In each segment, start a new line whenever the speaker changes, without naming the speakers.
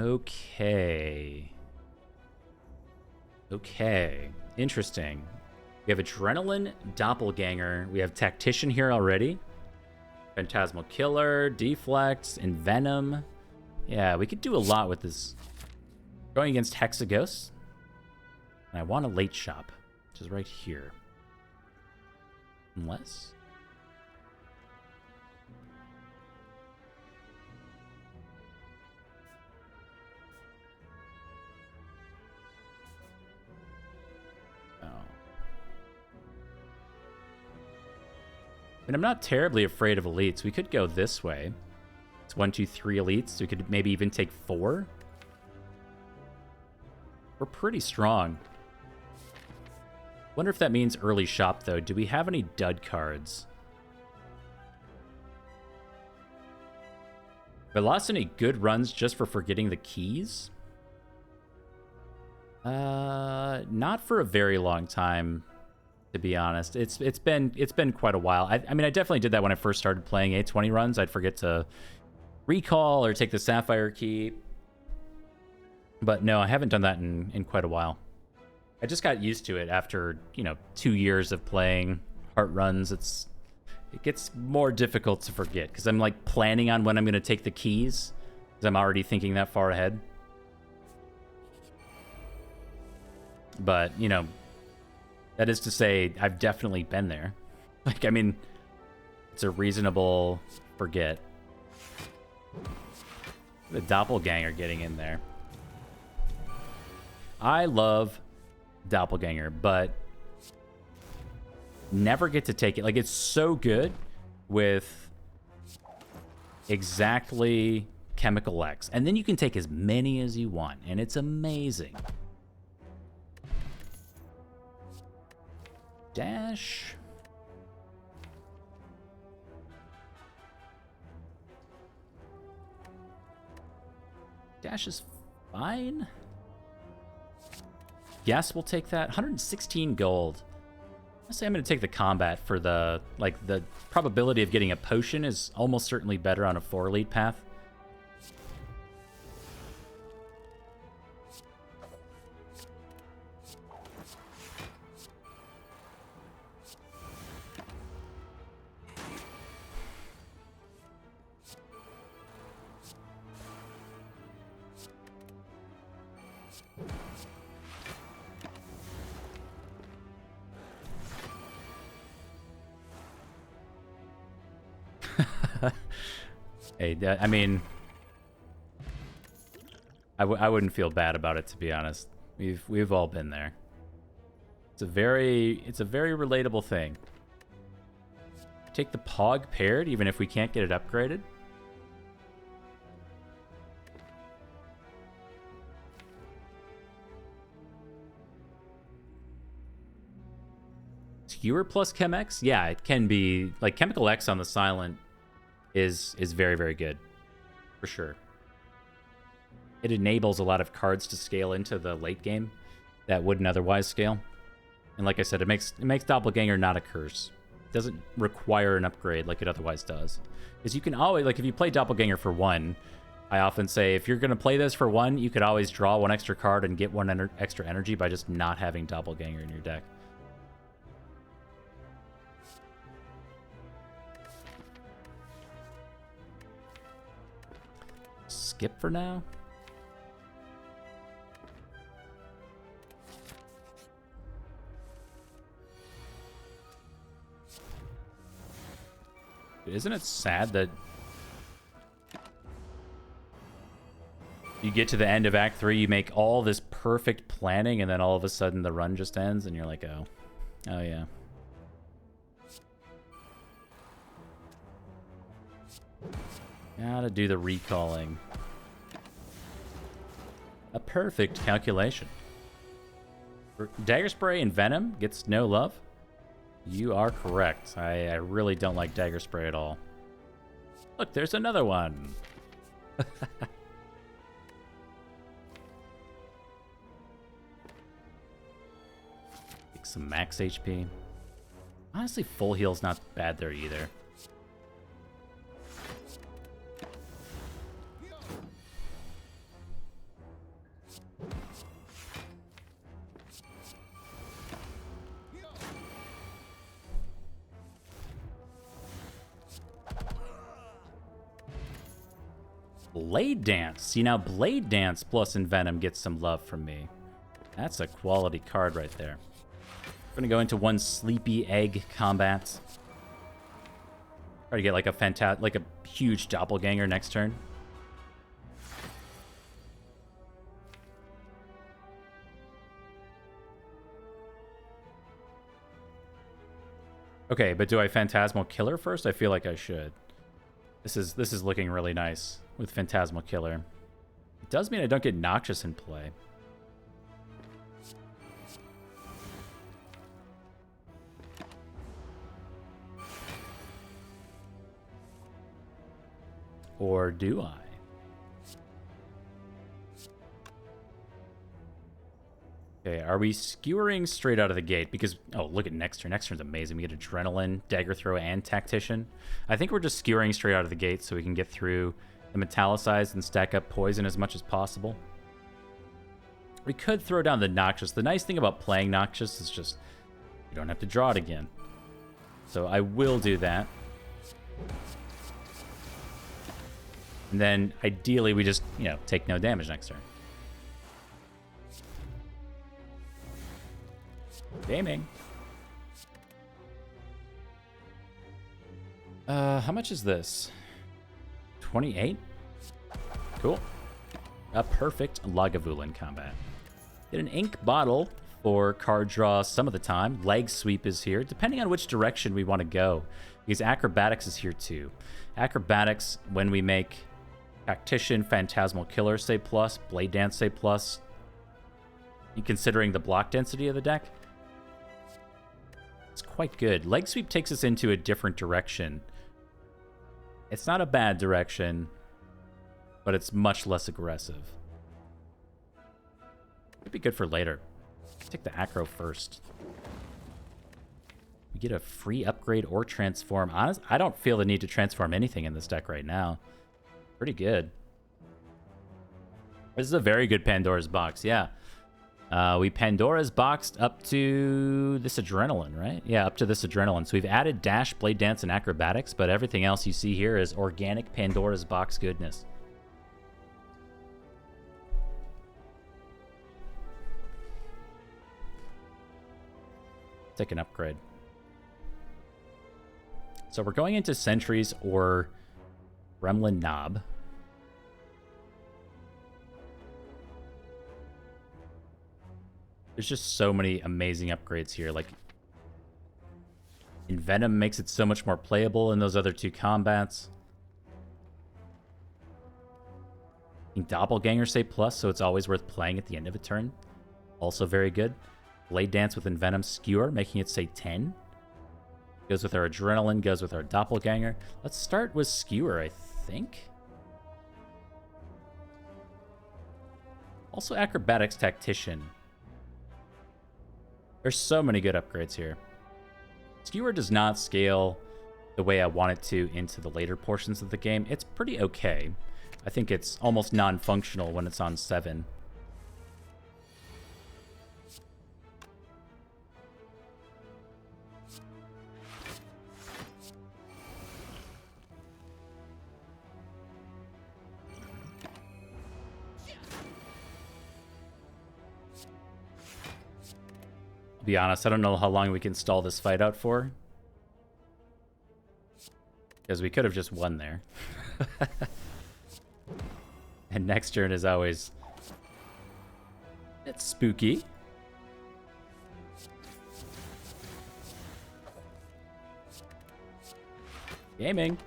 Okay. Okay. Interesting. We have Adrenaline, Doppelganger. We have Tactician here already. Phantasmal Killer, Deflect, and Venom. Yeah, we could do a lot with this. Going against Hexaghost. And I want a late shop, which is right here. Unless... And I'm not terribly afraid of elites. We could go this way. It's 1, 2, 3 elites. We could maybe even take 4. We're pretty strong. Wonder if that means early shop, though. Do we have any dud cards? Have I lost any good runs just for forgetting the keys? Not for a very long time. To be honest, it's been quite a while. I mean, I definitely did that when I first started playing A20 runs. I'd forget to recall or take the Sapphire key. But no, I haven't done that in quite a while. I just got used to it after, 2 years of playing heart runs. It gets more difficult to forget because I'm like planning on when I'm going to take the keys because I'm already thinking that far ahead. But, that is to say, I've definitely been there. Like, I mean, it's a reasonable forget. The Doppelganger getting in there. I love Doppelganger, but never get to take it. Like, it's so good with exactly Chemical X. And then you can take as many as you want, and it's amazing. Dash. Dash is fine. Yes, we'll take that. 116 gold. I'll say I'm going to take the combat for the probability of getting a potion is almost certainly better on a 4 lead path. Hey, I mean, I wouldn't feel bad about it, to be honest. We've all been there. It's a very relatable thing. Take the Pog paired, even if we can't get it upgraded. Skewer plus Chem X? Yeah, it can be like Chemical X on the silent is very, very good. For sure. It enables a lot of cards to scale into the late game that wouldn't otherwise scale. And like I said, it makes Doppelganger not a curse. It doesn't require an upgrade like it otherwise does. Because you can always, like if you play Doppelganger for 1, I often say if you're going to play this for 1, you could always draw 1 extra card and get 1 extra energy by just not having Doppelganger in your deck. Skip for now. Isn't it sad that you get to the end of Act 3, you make all this perfect planning, and then all of a sudden the run just ends, and you're like, oh yeah. Gotta do the recalling. A perfect calculation. Dagger Spray and Venom gets no love? You are correct. I really don't like Dagger Spray at all. Look, there's another one. Take some max HP. Honestly, full heal's not bad there either. Blade Dance. See, now Blade Dance plus Envenom gets some love from me. That's a quality card right there. We're going to go into one Sleepy Egg combat. Try to get like a huge doppelganger next turn. Okay, but do I Phantasmal Killer first? I feel like I should. This is looking really nice with Phantasmal Killer. It does mean I don't get Noxious in play. Or do I? Okay, are we skewering straight out of the gate? Because, oh, look at next turn. Next turn's amazing. We get Adrenaline, Dagger Throw, and Tactician. I think we're just skewering straight out of the gate so we can get through the Metallicize and stack up Poison as much as possible. We could throw down the Noxious. The nice thing about playing Noxious is just you don't have to draw it again. So I will do that. And then, ideally, we just, take no damage next turn. Gaming. How much is this? 28? Cool. A perfect Lagavulin combat. Get an ink bottle for card draw some of the time. Leg sweep is here, depending on which direction we want to go. Because acrobatics is here too. Acrobatics, when we make Tactician, Phantasmal Killer say plus, Blade Dance say plus, and considering the block density of the deck, it's quite good. Leg sweep takes us into a different direction. It's not a bad direction, but it's much less aggressive. Could be good for later. Take the acro first. We get a free upgrade or transform. Honestly, I don't feel the need to transform anything in this deck right now. Pretty good. This is a very good Pandora's box, yeah. We Pandora's boxed up to this Adrenaline, right? Yeah, up to this Adrenaline. So we've added Dash, Blade Dance, and Acrobatics, but everything else you see here is organic Pandora's box goodness. Take an upgrade. So we're going into Sentries or Gremlin Knob. There's just so many amazing upgrades here. Like, Envenom makes it so much more playable in those other two combats. Doppelganger say plus, so it's always worth playing at the end of a turn. Also very good. Blade Dance with Envenom Skewer, making it say 10. Goes with our Adrenaline, goes with our Doppelganger. Let's start with Skewer, I think. Also Acrobatics Tactician. There's so many good upgrades here. Skewer does not scale the way I want it to into the later portions of the game. It's pretty okay. I think it's almost non-functional when it's on 7. To be honest, I don't know how long we can stall this fight out for. Because we could have just won there. And next turn is always... it's spooky. Gaming.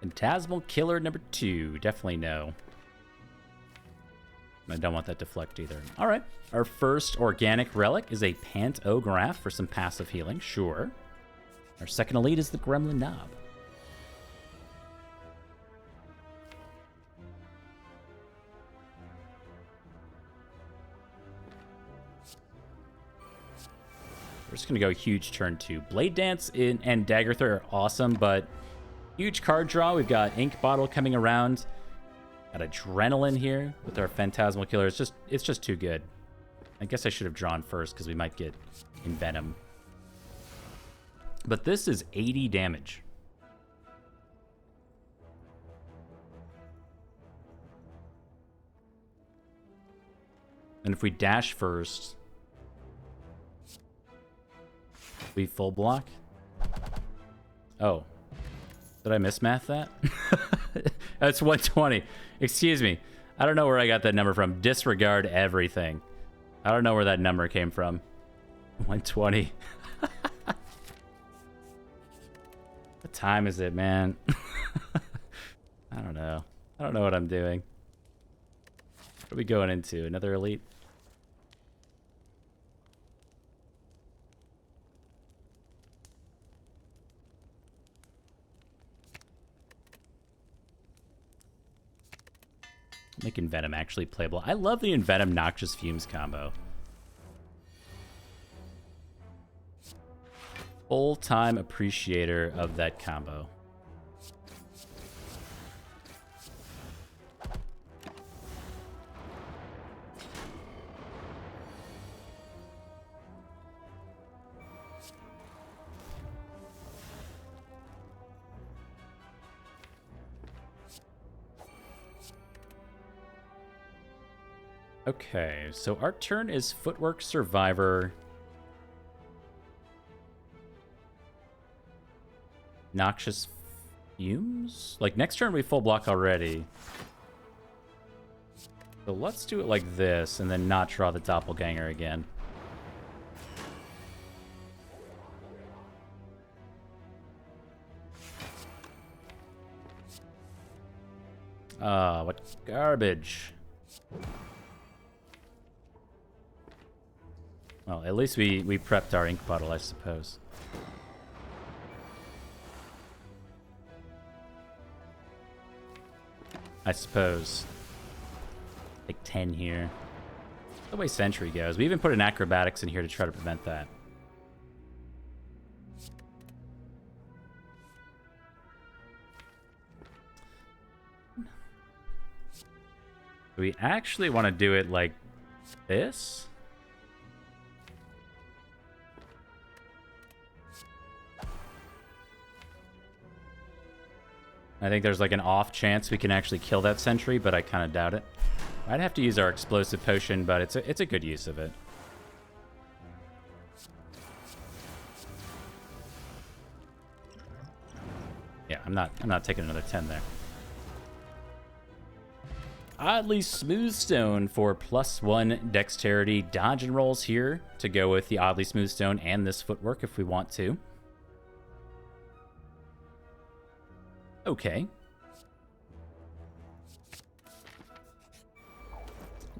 Phantasmal Killer number 2. Definitely no. I don't want that deflect either. All right. Our first organic relic is a Pantograph for some passive healing. Sure. Our second elite is the Gremlin Knob. We're just going to go huge turn 2. Blade Dance and Dagger Throw are awesome, but huge card draw. We've got Ink Bottle coming around. Got Adrenaline here with our Phantasmal Killer. It's just too good. I guess I should have drawn first because we might get Envenom. But this is 80 damage. And if we dash first, we full block. Oh. Did I mismath that? That's 120. Excuse me. I don't know where I got that number from. Disregard everything. I don't know where that number came from. 120. What time is it, man? I don't know. I don't know what I'm doing. What are we going into? Another elite? Make Envenom actually playable. I love the Envenom Noxious Fumes combo. Full-time appreciator of that combo. Okay, so our turn is Footwork Survivor. Noxious Fumes? Like, next turn we full block already. So let's do it like this, and then not draw the Doppelganger again. Ah, what garbage. Well, at least we prepped our ink bottle, I suppose. Like 10 here. The way Sentry goes. We even put an Acrobatics in here to try to prevent that. We actually want to do it like this? I think there's like an off chance we can actually kill that sentry, but I kind of doubt it. I'd have to use our explosive potion, but it's a good use of it. Yeah, I'm not taking another 10 there. Oddly Smooth Stone for +1 dexterity. Dodge and rolls here to go with the Oddly Smooth Stone and this footwork if we want to. Okay.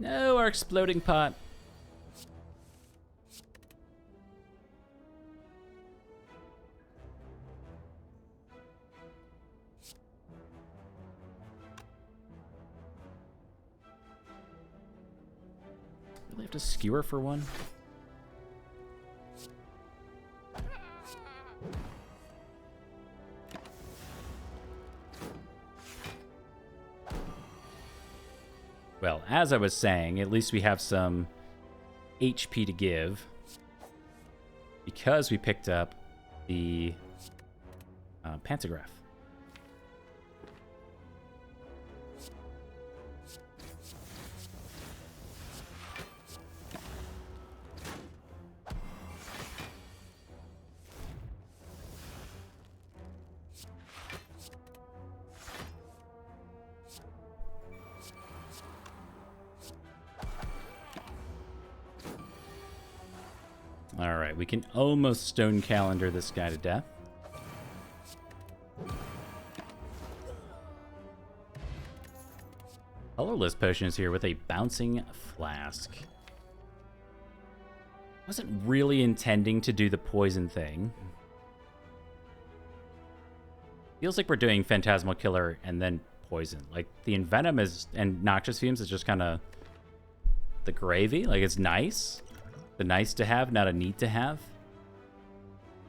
No, our exploding pot. Really have to skewer for one? Well, as I was saying, at least we have some HP to give because we picked up the pantograph. All right, we can almost stone calendar this guy to death. Colorless potion is here with a bouncing flask. Wasn't really intending to do the poison thing. Feels like we're doing Phantasmal Killer and then poison. Like the Envenom is and Noxious Fumes is just kind of the gravy. Like it's nice. The nice to have, not a need to have.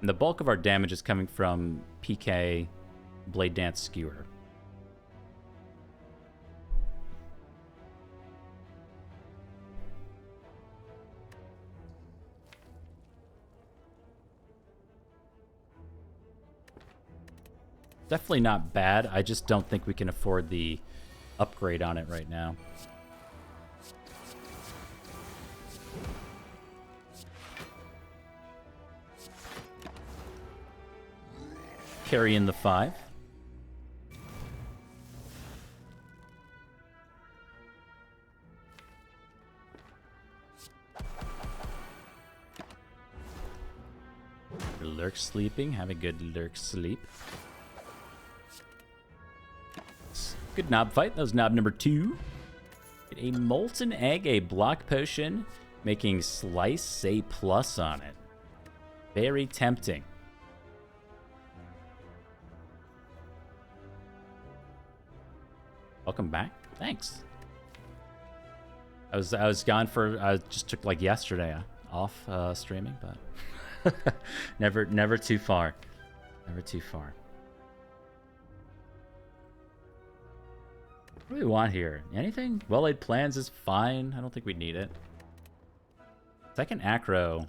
And the bulk of our damage is coming from PK, Blade Dance, Skewer. definitely not bad. I just don't think we can afford the upgrade on it right now. Carry in the 5. Lurk sleeping. Have a good lurk sleep. Good knob fight. That was knob number 2. Get a molten egg, a block potion, making slice a plus on it. Very tempting. Welcome back. Thanks. I was gone for I just took like yesterday off streaming, but never too far. Never too far. What do we want here? Anything? Well-laid plans is fine. I don't think we need it. Second acro.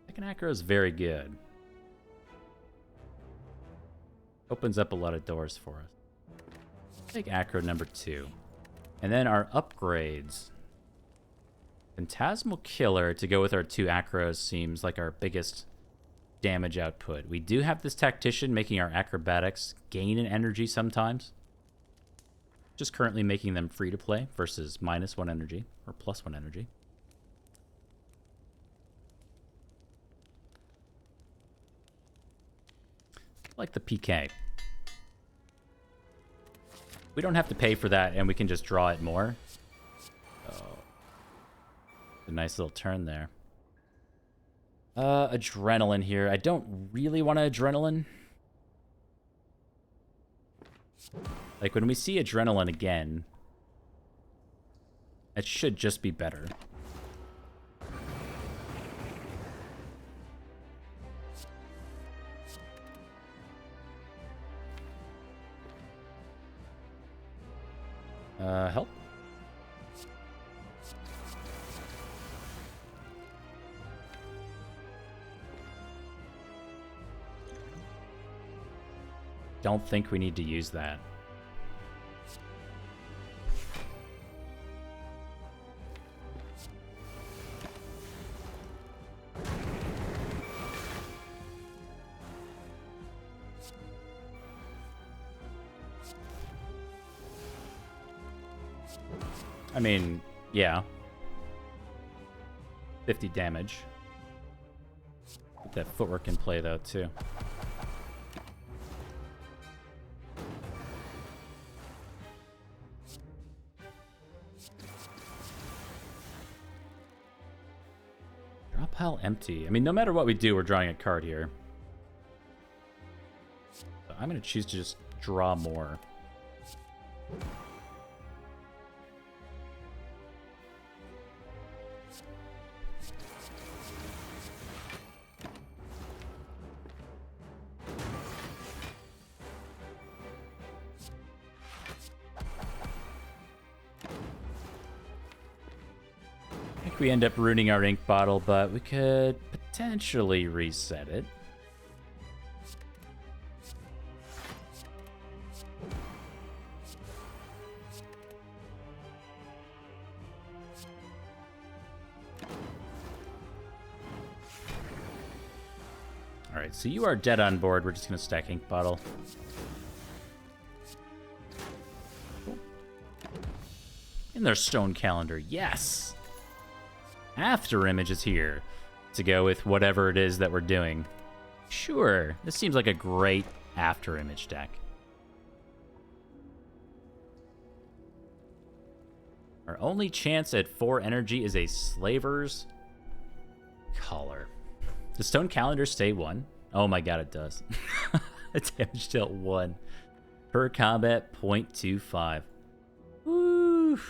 Second acro is very good. Opens up a lot of doors for us. Take acro number 2. And then our upgrades. Phantasmal Killer to go with our 2 acros seems like our biggest damage output. We do have this Tactician making our acrobatics gain in energy sometimes. Just currently making them free to play versus -1 energy or +1 energy. Like the PK. We don't have to pay for that, and we can just draw it more. Oh, a nice little turn there. Adrenaline here. I don't really want adrenaline. Like, when we see adrenaline again, it should just be better. Help? Don't think we need to use that. I mean, yeah. 50 damage. Keep that footwork in play, though, too. Drop pile empty. I mean, no matter what we do, we're drawing a card here. So I'm going to choose to just draw more. We end up ruining our ink bottle, but we could potentially reset it. All right, so you are dead on board. We're just going to stack ink bottle. Cool. In their stone calendar, yes! After image is here to go with whatever it is that we're doing. Sure, this seems like a great after image deck. Our only chance at 4 energy is a Slaver's Collar. Does Stone Calendar stay 1? Oh my god, it does. Damage dealt 1. Per combat, 0.25. Woo!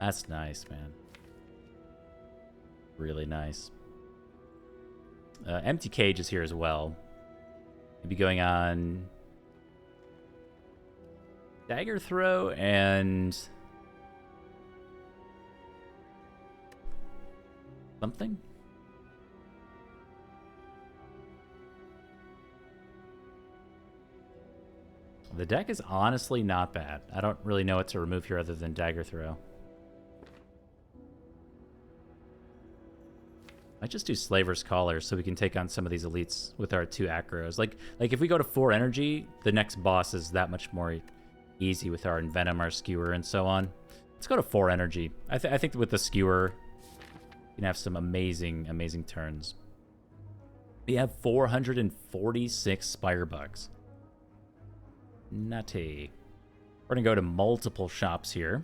That's nice, man. Really nice. Empty Cage is here as well. Maybe going on Dagger Throw and something. The deck is honestly not bad. I don't really know what to remove here other than Dagger Throw. Might just do Slaver's Collar so we can take on some of these elites with our 2 acros. Like if we go to 4 energy, the next boss is that much more easy with our Envenom, our Skewer, and so on. Let's go to 4 energy. I think with the Skewer, you can have some amazing, amazing turns. We have 446 Spire Bucks. Nutty. We're going to go to multiple shops here.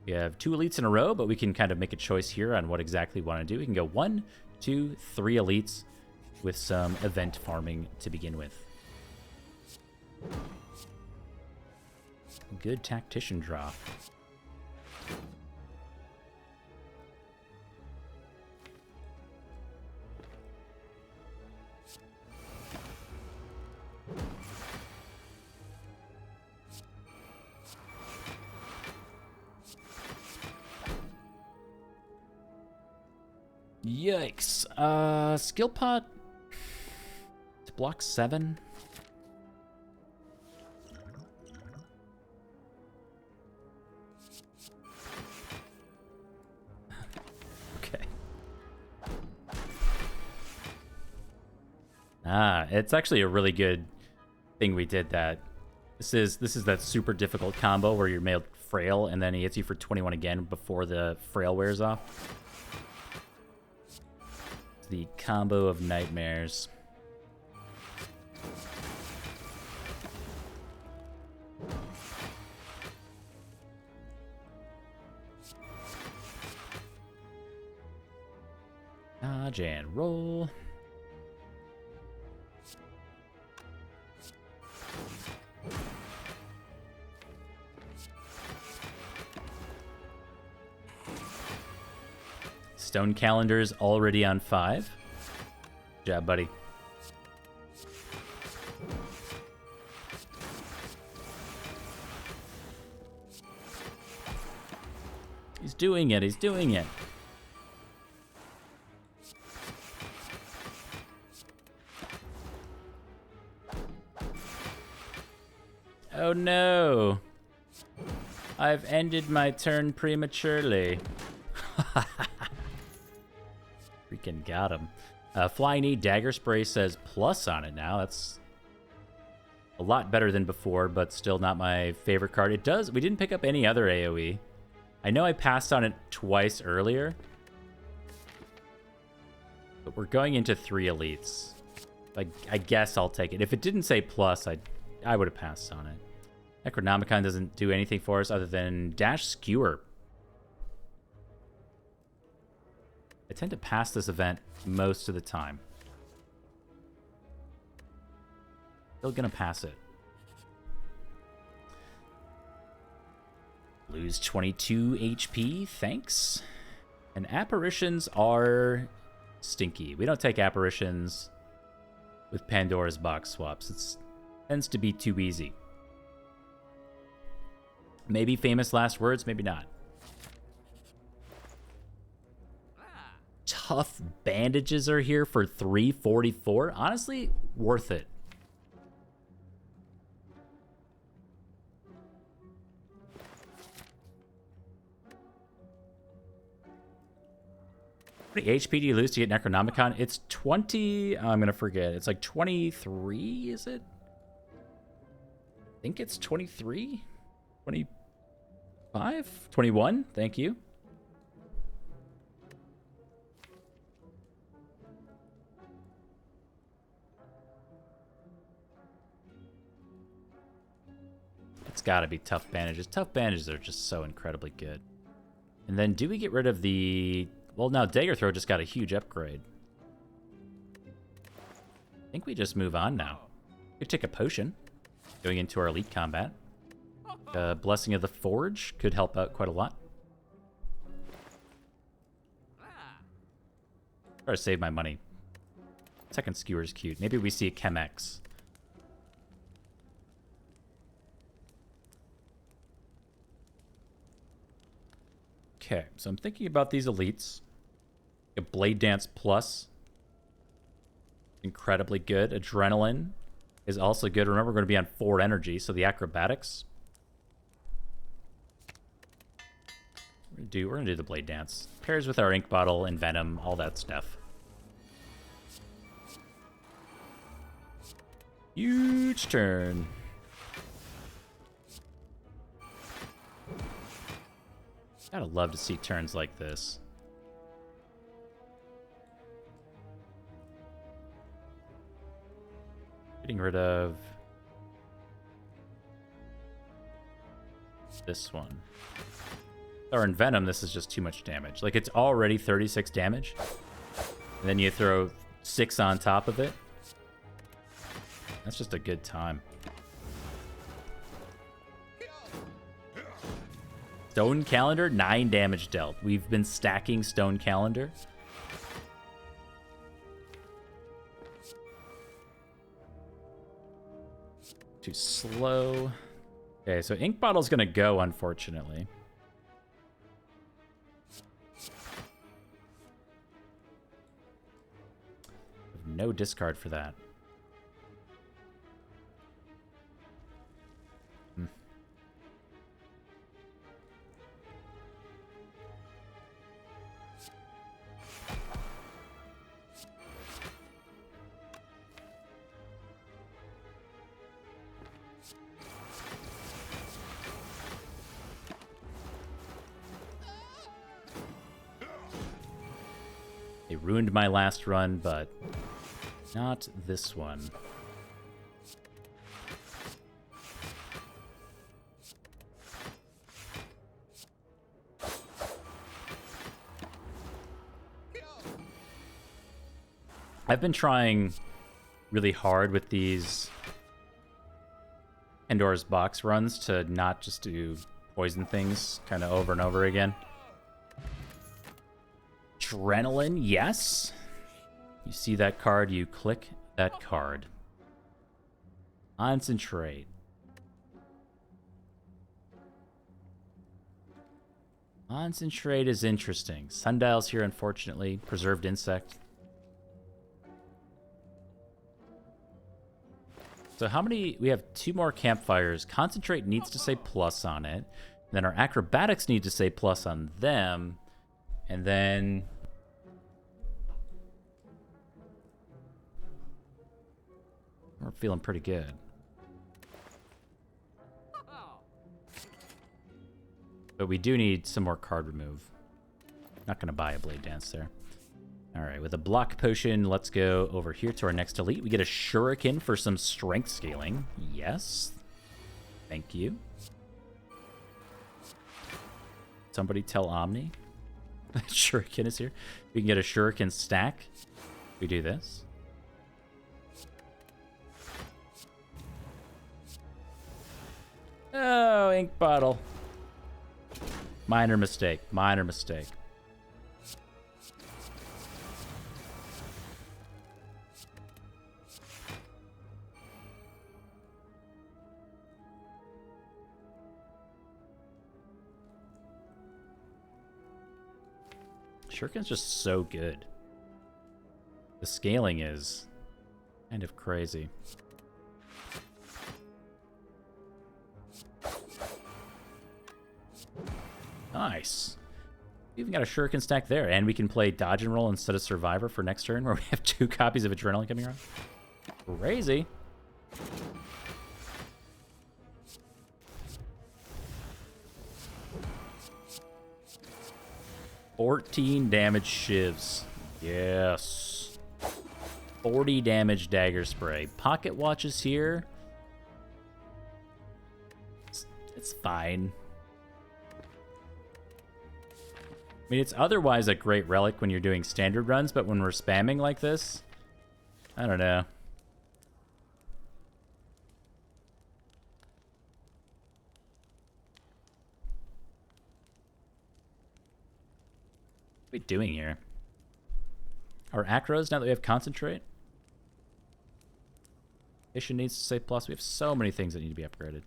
We have 2 elites in a row, but we can kind of make a choice here on what exactly we want to do. We can go 1, 2, 3 elites with some event farming to begin with. Good tactician draw. Yikes. Skill pot to block 7. Okay. It's actually a really good thing we did that. This is that super difficult combo where you're made frail and then he hits you for 21 again before the frail wears off. The combo of nightmares. Dodge and roll. Stone Calendar's already on 5. Good job, buddy. He's doing it. He's doing it. Oh no. I've ended my turn prematurely. Freaking got him. Flying E Dagger Spray says plus on it now. That's a lot better than before, but still not my favorite card. It does. We didn't pick up any other AoE. I know I passed on it twice earlier, but we're going into 3 elites. I guess I'll take it. If it didn't say plus, I would have passed on it. Necronomicon doesn't do anything for us other than Dash Skewer. I tend to pass this event most of the time. Still gonna pass it. Lose 22 HP, thanks. And apparitions are stinky. We don't take apparitions with Pandora's box swaps. It tends to be too easy. Maybe famous last words, maybe not. Tough bandages are here for 344. Honestly, worth it. How many HP do you lose to get Necronomicon? It's 20. I'm going to forget. It's like 23, is it? I think it's 23? 25? 21? Thank you. It's got to be tough bandages. Tough bandages are just so incredibly good. And then do we get rid of the... Well, now Dagger Throw just got a huge upgrade. I think we just move on now. We take a potion going into our elite combat. Blessing of the Forge could help out quite a lot. Try to save my money. Second Skewer's cute. Maybe we see a Chem X. Okay, so I'm thinking about these elites. A Blade Dance Plus. Incredibly good. Adrenaline is also good. Remember, we're going to be on 4 energy, so the acrobatics. We're gonna do the blade dance. Pairs with our ink bottle and venom, all that stuff. Huge turn. Gotta love to see turns like this. Getting rid of this one. Or in Venom, this is just too much damage. Like, it's already 36 damage. And then you throw 6 on top of it. That's just a good time. Stone Calendar, 9 damage dealt. We've been stacking Stone Calendar. Too slow. Okay, so Ink Bottle's gonna go, unfortunately. No discard for that. They ruined my last run, but not this one. I've been trying really hard with these Pandora's Box runs to not just do poison things kind of over and over again. Adrenaline, yes. You see that card, you click that card. Concentrate. Concentrate is interesting. Sundial's here, unfortunately. Preserved Insect. So how many? We have 2 more campfires. Concentrate needs to say plus on it. Then our acrobatics need to say plus on them. And then we're feeling pretty good. But we do need some more card remove. Not going to buy a Blade Dance there. All right, with a block potion, let's go over here to our next elite. We get a shuriken for some strength scaling. Yes. Thank you. Somebody tell Omni. Shuriken is here. We can get a shuriken stack. We do this. Oh, ink bottle. Minor mistake. Minor mistake. Shuriken's just so good. The scaling is kind of crazy. Nice. We even got a shuriken stack there, and we can play dodge and roll instead of survivor for next turn, where we have 2 copies of adrenaline coming around. Crazy. $14 damage shivs. Yes. 40 damage dagger spray. Pocket watches here. It's fine. I mean, it's otherwise a great relic when you're doing standard runs, but when we're spamming like this, I don't know. What are we doing here? Our acros, now that we have concentrate? Issue needs to say plus. We have so many things that need to be upgraded.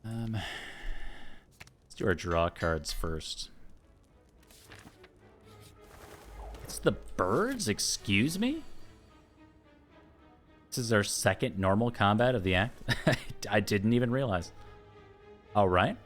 Let's do our draw cards first. It's the birds? Excuse me? This is our second normal combat of the act. I didn't even realize. All right.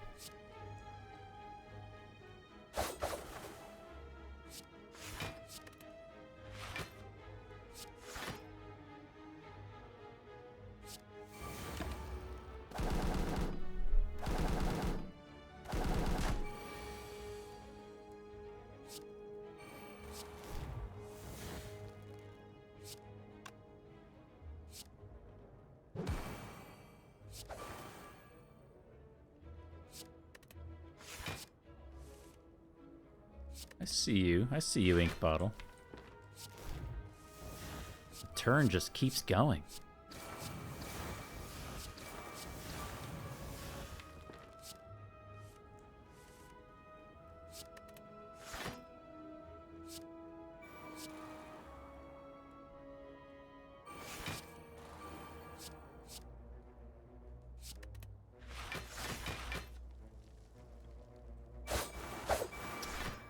I see you. I see you, Ink Bottle. The turn just keeps going.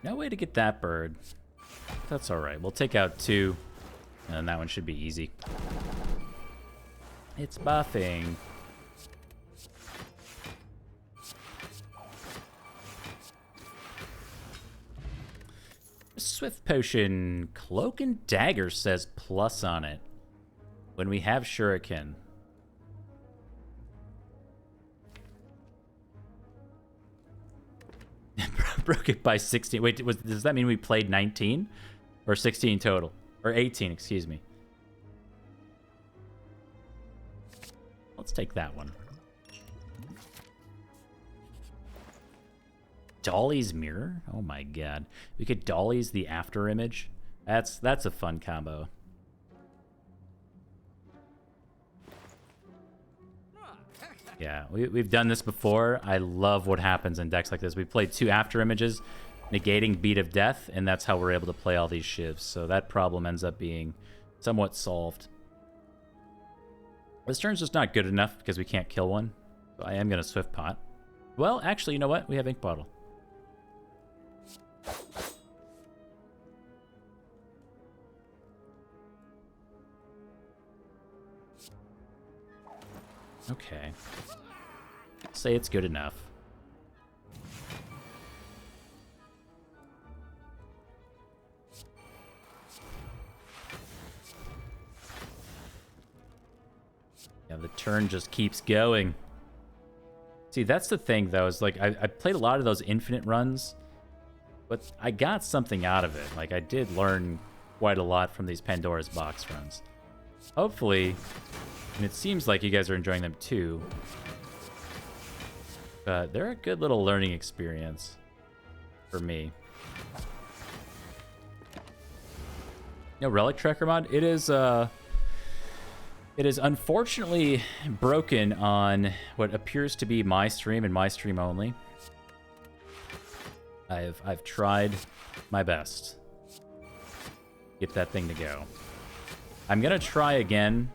No way to get that bird. That's alright. We'll take out 2, and that one should be easy. It's buffing. Swift Potion. Cloak and Dagger says plus on it when we have Shuriken. Broke it by 16. Wait, does that mean we played 19? Or 16 total? Or 18, excuse me. Let's take that one. Dolly's Mirror? Oh my god. We could Dolly's the after image. That's a fun combo. Yeah, we've done this before. I love what happens in decks like this. We played 2 after images, negating Beat of Death, and that's how we're able to play all these shivs. So that problem ends up being somewhat solved. This turn's just not good enough because we can't kill one. So I am going to Swift Pot. Well, actually, you know what? We have Ink Bottle. Okay. Say it's good enough. Yeah, the turn just keeps going. See, that's the thing, though, is like I played a lot of those infinite runs, but I got something out of it. Like, I did learn quite a lot from these Pandora's Box runs. Hopefully, and it seems like you guys are enjoying them too. But they're a good little learning experience for me. No, Relic Tracker mod? It is unfortunately broken on what appears to be my stream and my stream only. I've tried my best to get that thing to go. I'm gonna try again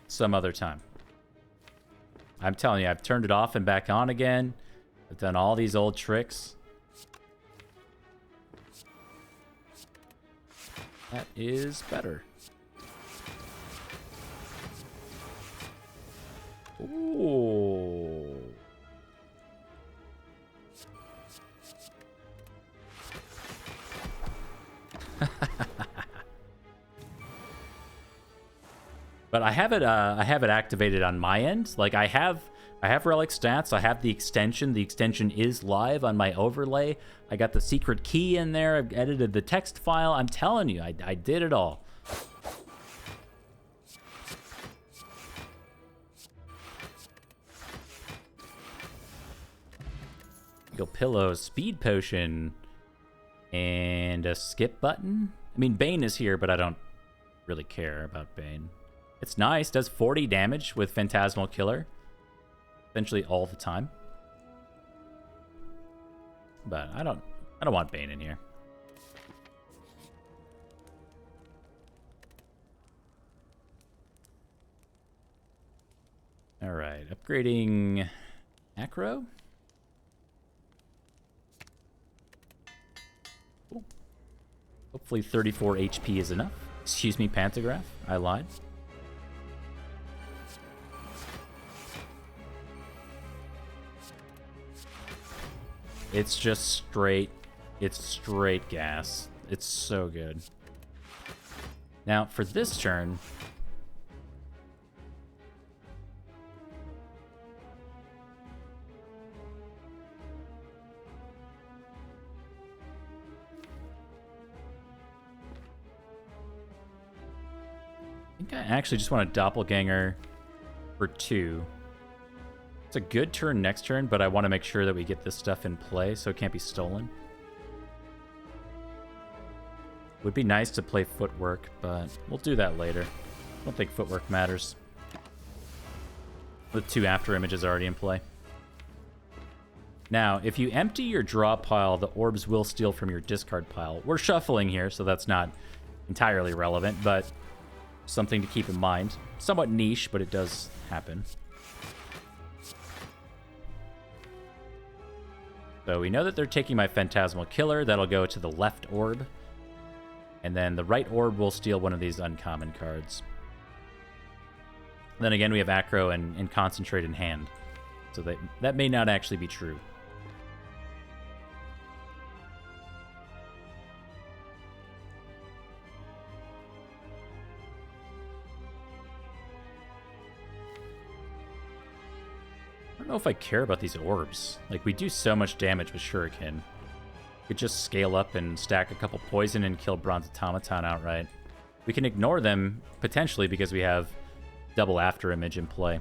some other time. I'm telling you, I've turned it off and back on again. I've done all these old tricks. That is better. Ooh. But I have it activated on my end. Like I have relic stats. I have the extension. The extension is live on my overlay. I got the secret key in there. I've edited the text file. I'm telling you, I did it all. Go pillow, speed potion, and a skip button. I mean, Bane is here, but I don't really care about Bane. It's nice. Does 40 damage with Phantasmal Killer. Essentially all the time. But I don't want Bane in here. Alright, upgrading Acro. Cool. Hopefully 34 HP is enough. Excuse me, Pantograph. I lied. It's just straight. It's straight gas. It's so good. Now, for this turn... I think I actually just want a Doppelganger for 2. It's a good turn next turn, but I want to make sure that we get this stuff in play so it can't be stolen. Would be nice to play Footwork, but we'll do that later. I don't think Footwork matters. With 2 after images already in play. Now, if you empty your draw pile, the orbs will steal from your discard pile. We're shuffling here, so that's not entirely relevant, but something to keep in mind. Somewhat niche, but it does happen. So we know that they're taking my Phantasmal Killer. That'll go to the left orb. And then the right orb will steal one of these uncommon cards. Then again, we have Acro and Concentrate in hand. So that may not actually be true. I don't know if I care about these orbs. Like, we do so much damage with Shuriken. Could just scale up and stack a couple poison and kill Bronze Automaton outright. We can ignore them, potentially, because we have double after image in play.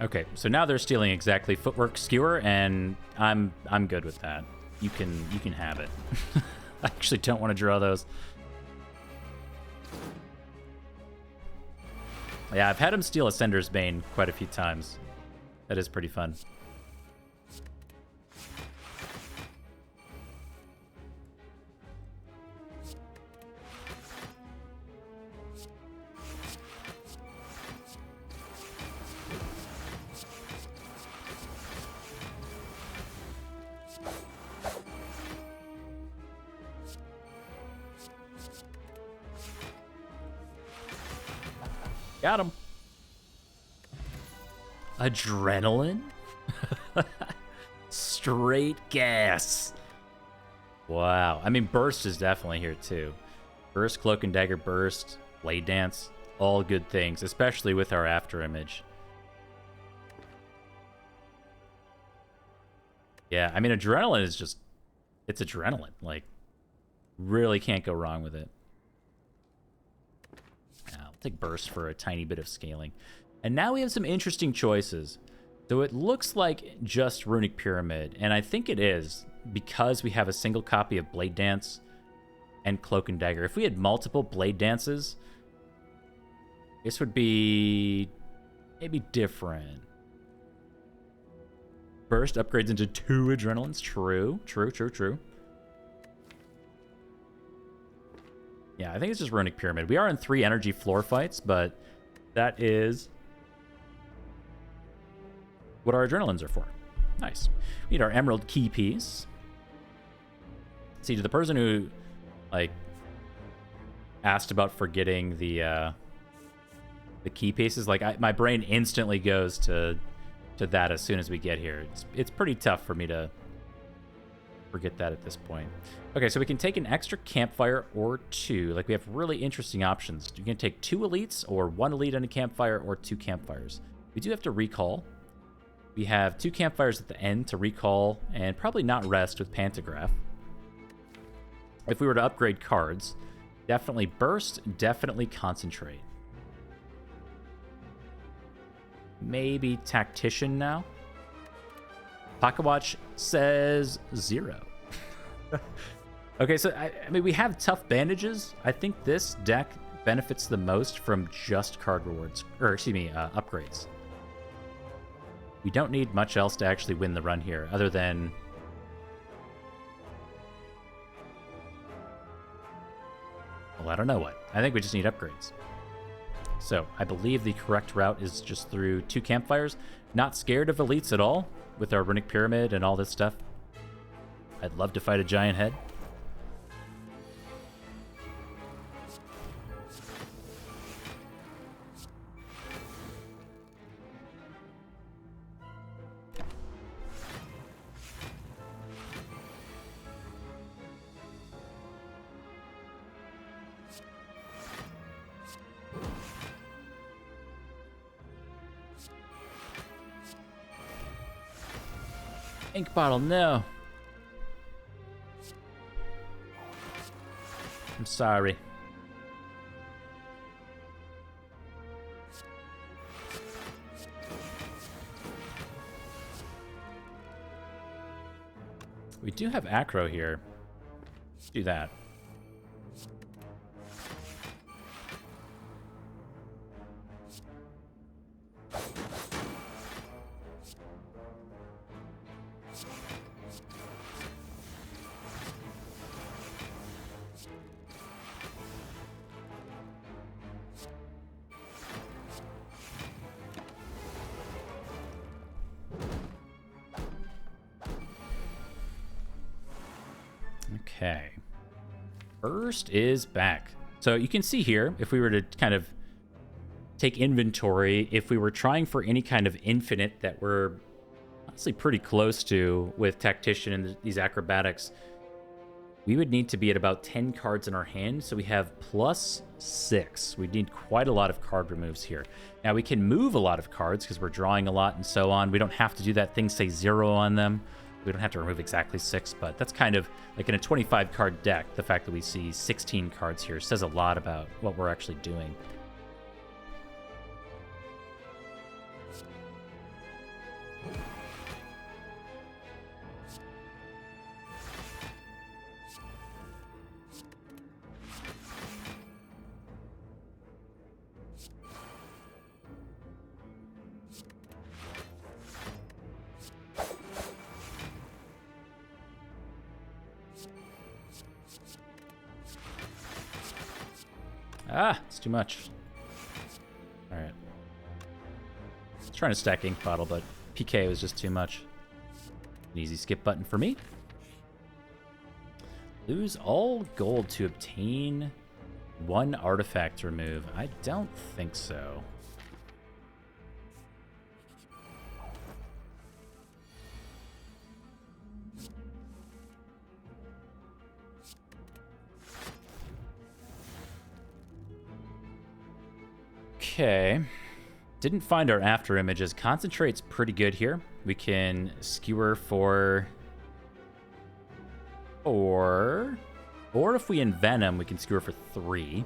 Okay, so now they're stealing exactly Footwork Skewer, and I'm good with that. You can have it. I actually don't want to draw those. Yeah, I've had him steal Ascender's Bane quite a few times. That is pretty fun. Got him. Adrenaline? Straight gas. Wow. I mean, Burst is definitely here too. Burst, Cloak and Dagger Burst, Blade Dance, all good things, especially with our after image. Yeah, I mean, Adrenaline is just, it's Adrenaline. Like, really can't go wrong with it. Take Burst for a tiny bit of scaling. And now we have some interesting choices. So it looks like just Runic Pyramid, and I think it is, because we have a single copy of Blade Dance and Cloak and Dagger. If we had multiple Blade Dances, this would be maybe different. Burst upgrades into 2 Adrenalines. True. Yeah, I think it's just Runic Pyramid. We are in 3 energy floor fights, but that is what our Adrenalines are for. Nice. We need our Emerald Key Piece. See, to the person who, like, asked about forgetting the key pieces, like, my brain instantly goes to that as soon as we get here. It's pretty tough for me to forget that at this point. Okay, so we can take an extra campfire or 2. Like, we have really interesting options. You can take 2 elites, or 1 elite and a campfire, or 2 campfires. We do have to recall. We have 2 campfires at the end to recall, and probably not rest with Pantograph. If we were to upgrade cards, definitely Burst, definitely Concentrate. Maybe Tactician now? Pocket Watch says 0. Okay, so I mean, we have tough bandages. I think this deck benefits the most from just card rewards, or excuse me, upgrades. We don't need much else to actually win the run here, other than Well, I don't know what. I think we just need upgrades. So, I believe the correct route is just through 2 campfires. Not scared of elites at all with our runic pyramid and all this stuff. I'd love to fight a giant head. Ink bottle, no. I'm sorry. We do have acro here. Let's do that. Okay. First is back. So you can see here, if we were to kind of take inventory, if we were trying for any kind of infinite that we're honestly pretty close to with Tactician and these acrobatics, we would need to be at about 10 cards in our hand. So we have +6. We need quite a lot of card removes here. Now we can move a lot of cards because we're drawing a lot and so on. We don't have to do that. Things say 0 on them. We don't have to remove exactly 6, but that's kind of like in a 25 card deck. The fact that we see 16 cards here says a lot about what we're actually doing. Ah, it's too much. All right. I was trying to stack ink bottle, but PK was just too much. An easy skip button for me. Lose all gold to obtain 1 artifact remove. I don't think so. Okay. Didn't find our after images. Concentrate's pretty good here. We can skewer for 4. Or if we envenom, we can skewer for 3.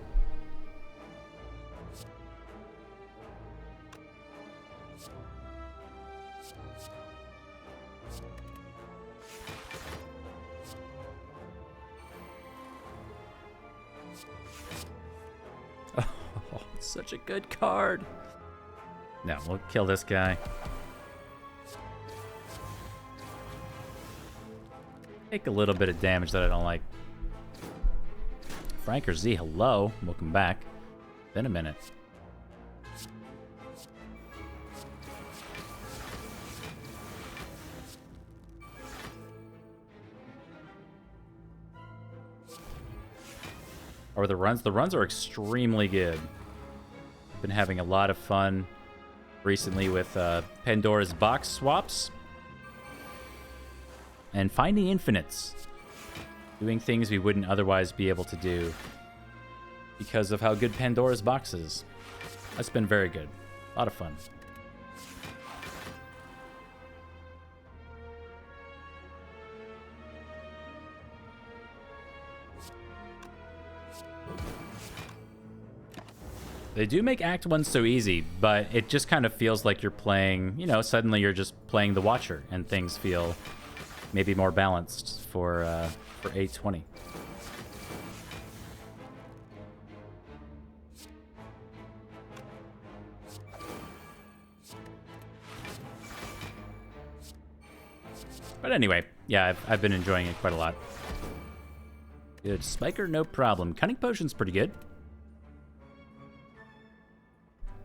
Oh, such a good card. No, we'll kill this guy. Take a little bit of damage that I don't like. Franker Z, hello. Welcome back. Been a minute. Or the runs? The runs are extremely good. Been having a lot of fun recently with Pandora's box swaps. And finding infinites. Doing things we wouldn't otherwise be able to do because of how good Pandora's box is. That's been very good. A lot of fun. They do make Act 1 so easy, but it just kind of feels like you're playing, you know, suddenly you're just playing the Watcher, and things feel maybe more balanced for 820. But anyway, yeah, I've been enjoying it quite a lot. Good. Spiker, no problem. Cunning Potion's pretty good.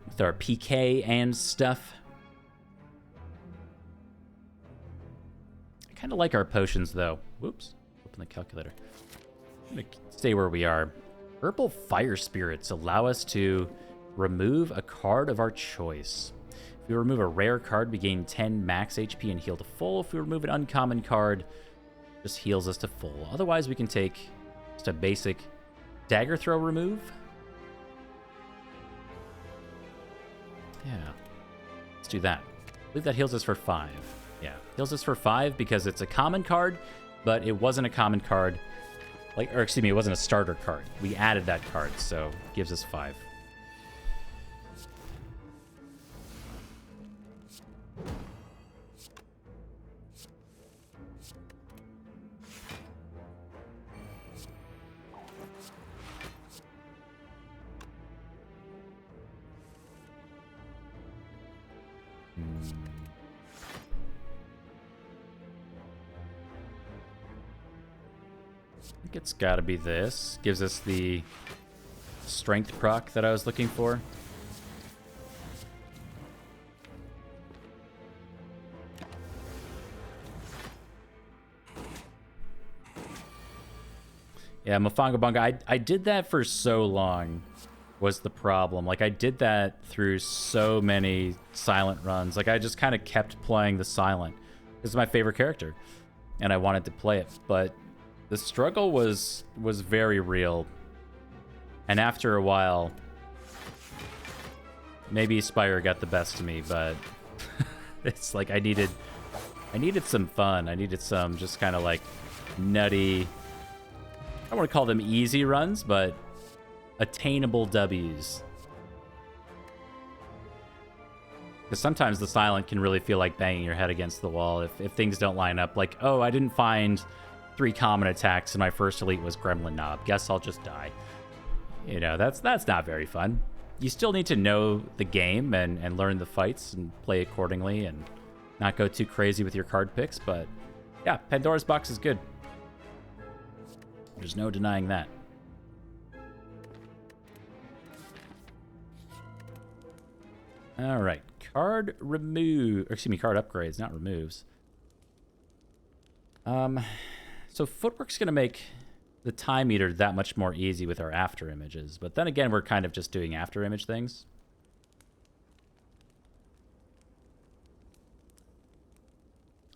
With our PK and stuff. I kind of like our potions, though. Whoops. Open the calculator. I'm going to stay where we are. Purple Fire Spirits allow us to remove a card of our choice. If we remove a rare card, we gain 10 max HP and heal to full. If we remove an uncommon card, it just heals us to full. Otherwise, we can take just a basic dagger throw remove. Yeah. Let's do that. I believe that heals us for 5. Yeah. Heals us for 5 because it's a common card, but it wasn't a common card. Or excuse me, it wasn't a starter card. We added that card, so it gives us 5. I think it's got to be this. Gives us the strength proc that I was looking for. Yeah, Mofongo Bunga. I did that for so long was the problem. Like, I did that through so many silent runs. Like, I just kind of kept playing the silent. This is my favorite character, and I wanted to play it, but the struggle was very real. And after a while, maybe Spire got the best of me, but it's like I needed some fun. I needed some just kind of like nutty, I don't want to call them easy runs, but attainable W's. Because sometimes the silent can really feel like banging your head against the wall if things don't line up. Like, oh, I didn't find 3 common attacks and my first elite was Gremlin Knob. Guess I'll just die. You know, that's not very fun. You still need to know the game and learn the fights and play accordingly and not go too crazy with your card picks. But yeah, Pandora's Box is good. There's no denying that. All right, card upgrades, not removes. So Footwork's gonna make the time meter that much more easy with our after images, but then again, we're kind of just doing after image things.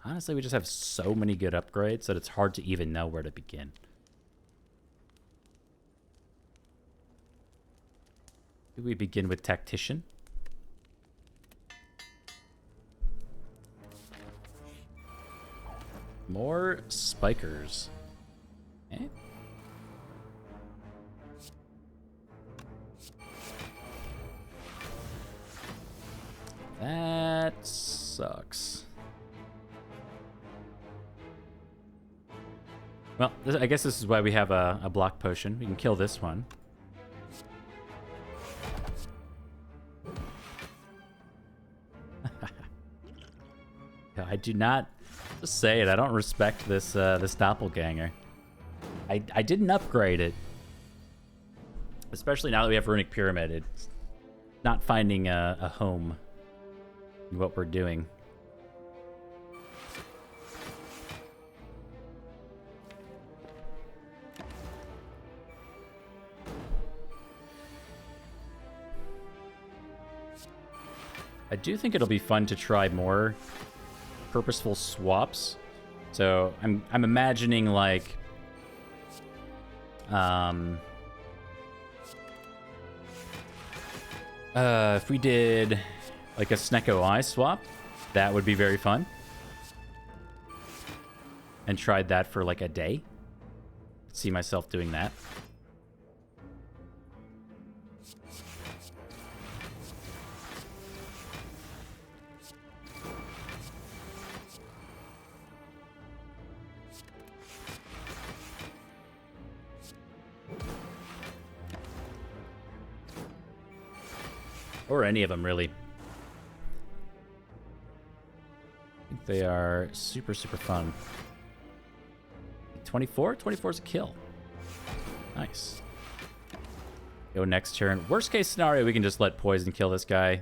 Honestly, we just have so many good upgrades that it's hard to even know where to begin. Do we begin with Tactician? More spikers. Okay. That sucks. Well, I guess this is why we have a block potion. We can kill this one. I do not, just say it, I don't respect this this doppelganger. I didn't upgrade it. Especially now that we have Runic Pyramid, it's not finding a home in what we're doing. I do think it'll be fun to try more purposeful swaps. So I'm imagining like if we did like a Snecko Eye swap, that would be very fun. And tried that for like a day. See myself doing that. Or any of them, really. I think they are super, super fun. 24? 24 is a kill. Nice. Go next turn. Worst case scenario, we can just let poison kill this guy.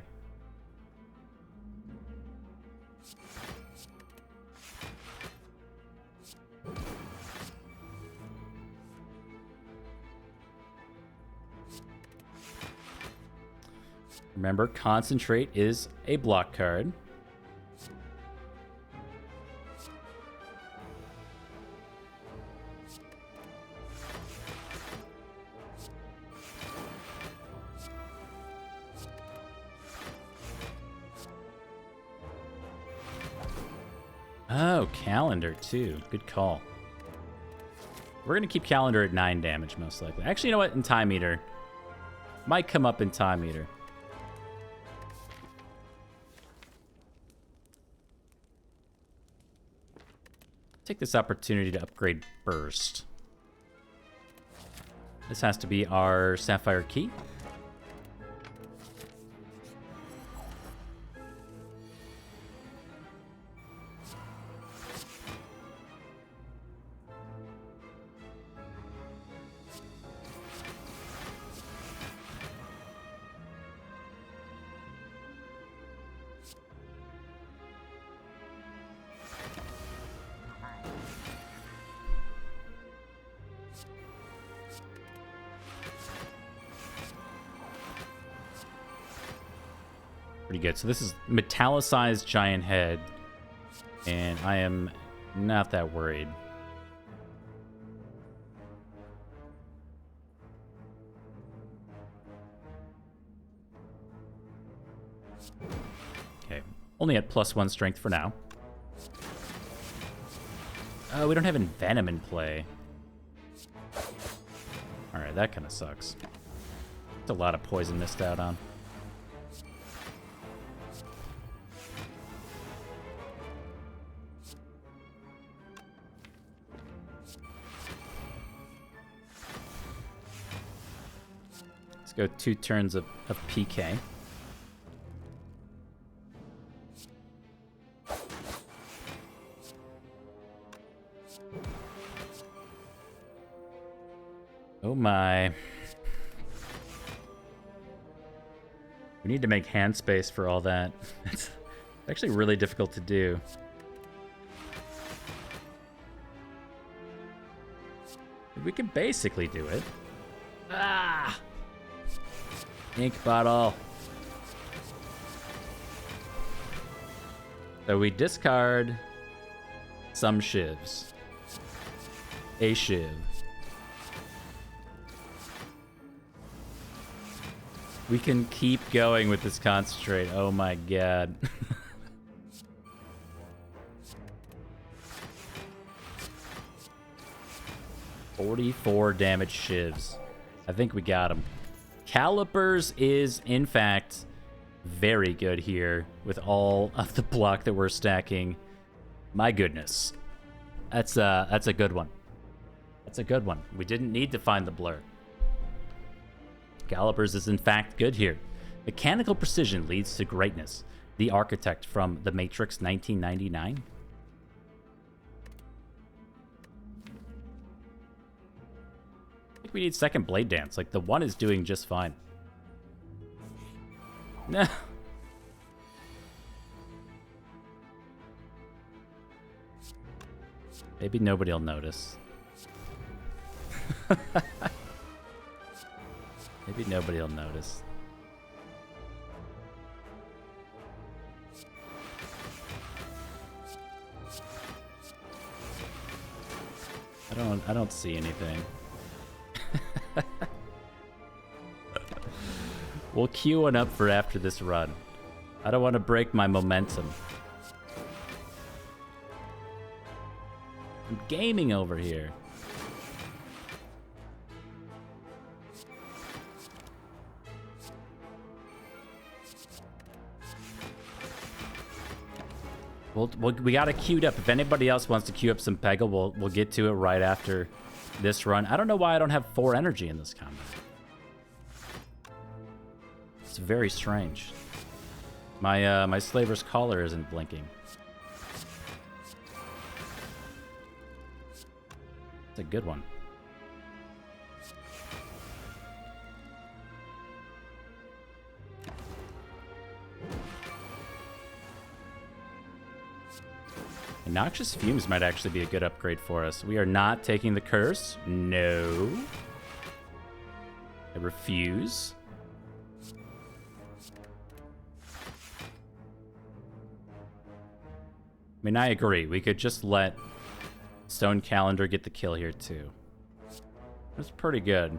Remember, Concentrate is a block card. Oh, Calendar too. Good call. We're going to keep Calendar at 9 damage, most likely. Actually, you know what? In Time Eater. Might come up in Time Eater. Take this opportunity to upgrade Burst. This has to be our Sapphire Key. Pretty good. So this is metallicized giant head, and I am not that worried. Okay, only at +1 strength for now. Oh, we don't have Envenom in play. Alright, that kind of sucks. It's a lot of poison missed out on. Let's go 2 turns of PK. Oh my. We need to make hand space for all that. It's actually really difficult to do. We can basically do it. Ah! Ink bottle. So we discard some shivs. A shiv. We can keep going with this concentrate. Oh my god. 44 damage shivs. I think we got him. Calipers is, in fact, very good here with all of the block that we're stacking. My goodness. That's a good one. That's a good one. We didn't need to find the blur. Calipers is, in fact, good here. Mechanical precision leads to greatness. The Architect from The Matrix 1999. I think we need second Blade Dance. Like, the one is doing just fine. No. Maybe nobody will notice. Maybe nobody will notice. I don't see anything. We'll queue one up for after this run. I don't want to break my momentum. I'm gaming over here. We got it queued up. If anybody else wants to queue up some Peggle, we'll get to it right after this run. I don't know why I don't have 4 energy in this combat. It's very strange. My Slaver's Collar isn't blinking. It's a good one. And Noxious Fumes might actually be a good upgrade for us. We are not taking the curse. No. I refuse. I mean, I agree. We could just let Stone Calendar get the kill here, too. That's pretty good.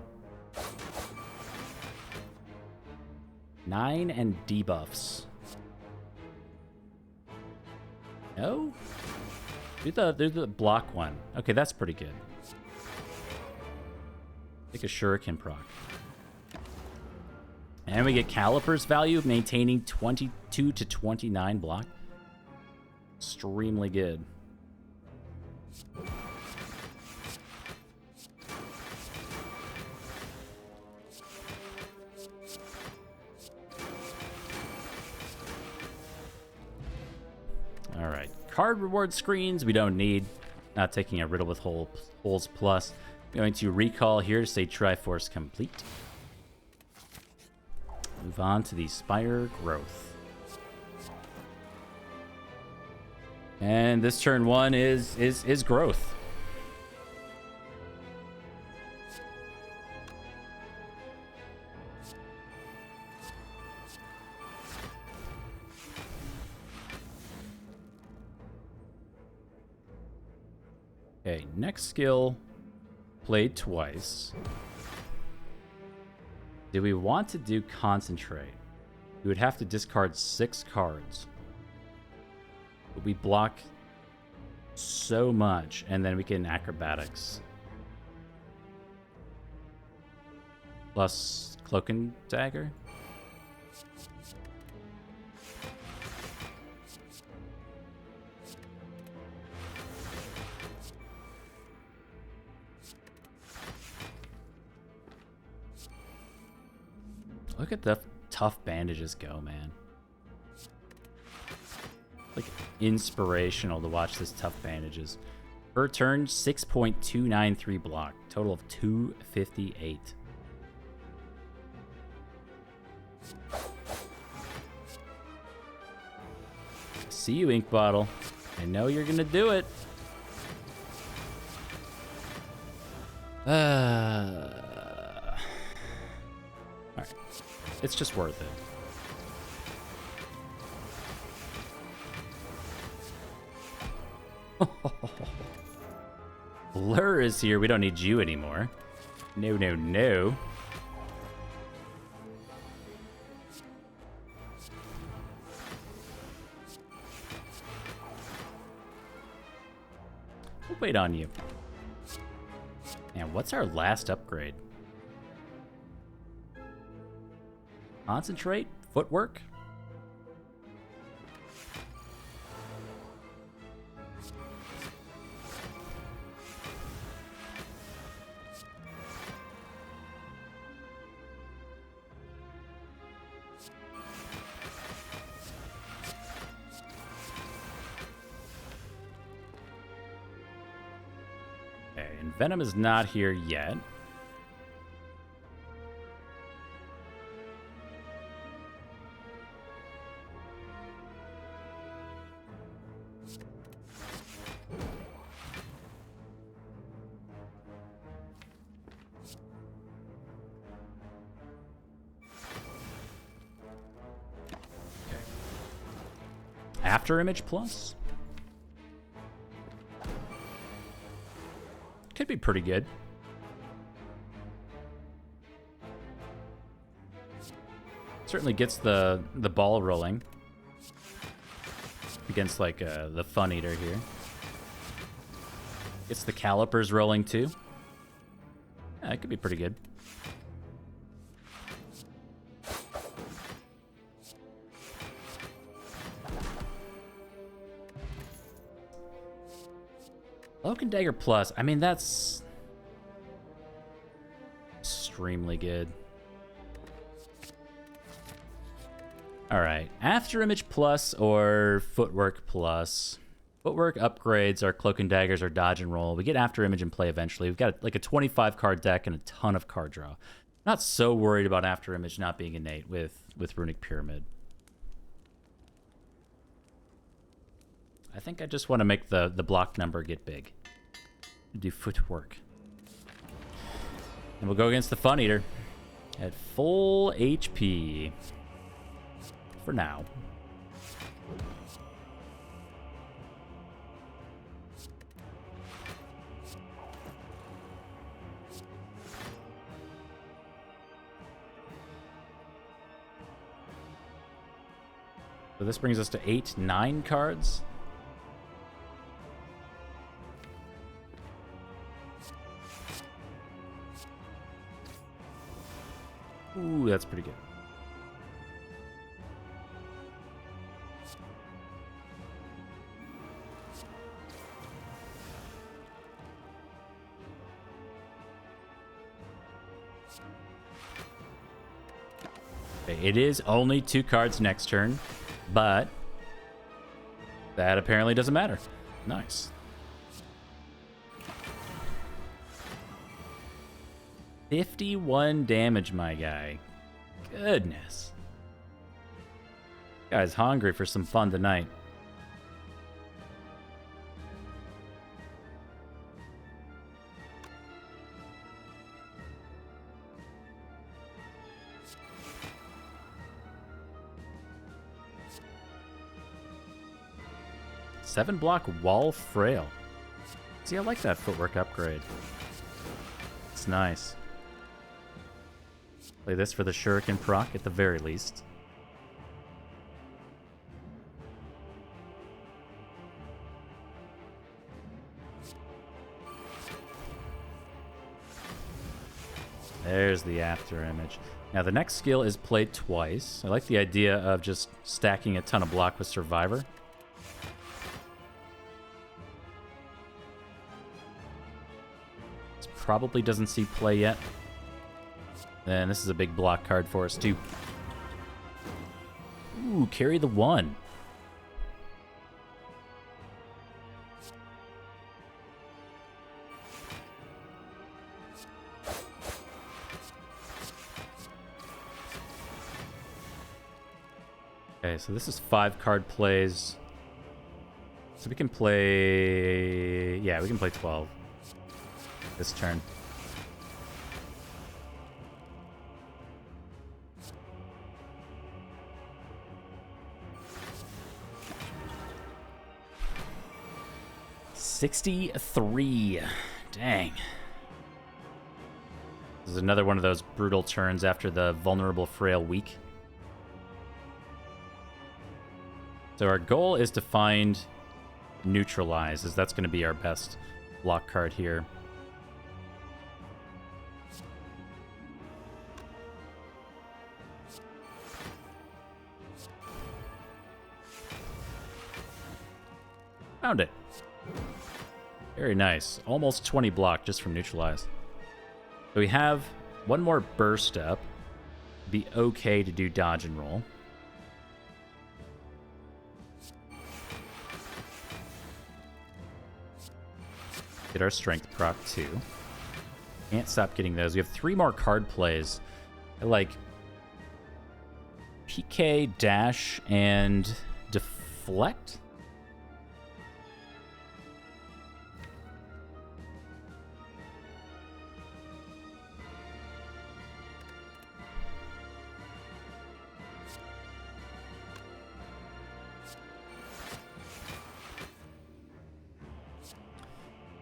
9 and debuffs. No? Do the block one. Okay, that's pretty good. Take a Shuriken proc. And we get Caliper's value, maintaining 22 to 29 block. Extremely good. All right, card reward screens we don't need. Not taking a Riddle with Holes Plus. Going to recall here to say Triforce complete. Move on to the Spire Growth. And this turn one is growth. Okay, next skill, played twice. Do we want to do Concentrate? We would have to discard 6 cards. But we block so much, and then we get an Acrobatics. Plus Cloak and Dagger. Look at the tough bandages go, man. Like, inspirational to watch this tough bandages. Per turn, 6.293 block. Total of 258. See you, Ink Bottle. I know you're gonna do it. Alright. It's just worth it. Blur is here. We don't need you anymore. No, no, no. We'll wait on you. And what's our last upgrade? Concentrate? Footwork? Okay, and Venom is not here yet. After Image Plus? Could be pretty good. Certainly gets the ball rolling. Against, like, the Fun Eater here. Gets the calipers rolling, too. Yeah, it could be pretty good. Cloak and Dagger Plus, I mean, that's extremely good. Alright, After Image Plus or Footwork Plus. Footwork upgrades our Cloak and Daggers, our dodge and roll. We get After Image in play eventually. We've got like a 25 card deck and a ton of card draw. Not so worried about After Image not being innate with Runic Pyramid. I think I just want to make the block number get big. Do footwork. And we'll go against the Fun Eater at full HP. For now. So this brings us to 8, 9 cards. Ooh, that's pretty good. Okay, it is only 2 cards next turn, but that apparently doesn't matter. Nice. $51 damage, my guy. Goodness. Guy's hungry for some fun tonight. Seven block wall frail. See, I like that footwork upgrade. It's nice. Play this for the Shuriken proc at the very least. There's the after image. Now the next skill is played twice. I like the idea of just stacking a ton of block with Survivor. This probably doesn't see play yet. And this is a big block card for us too. Ooh, carry the 1. Okay, so this is 5 card plays. So we can play... Yeah, we can play 12 this turn. $63. Dang. This is another one of those brutal turns after the vulnerable frail week. So our goal is to find neutralize, as that's going to be our best block card here. Found it. Very nice. Almost 20 block just from neutralize. So we have one more burst up. Be okay to do dodge and roll. Get our strength proc too. Can't stop getting those. We have 3 more card plays. I like PK, dash, and deflect.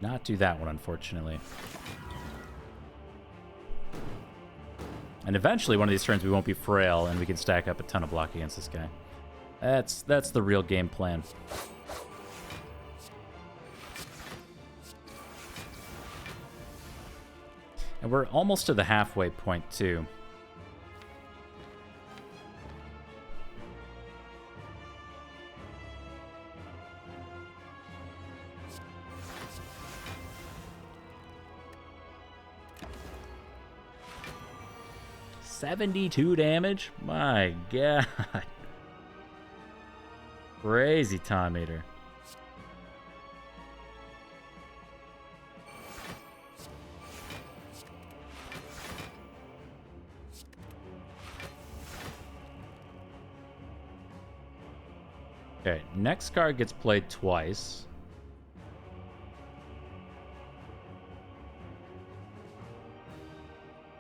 Not do that one, unfortunately. And eventually, one of these turns, we won't be frail, and we can stack up a ton of block against this guy. That's the real game plan. And we're almost to the halfway point, too. $72 damage? My God. Crazy Tom Eater. Okay, next card gets played twice.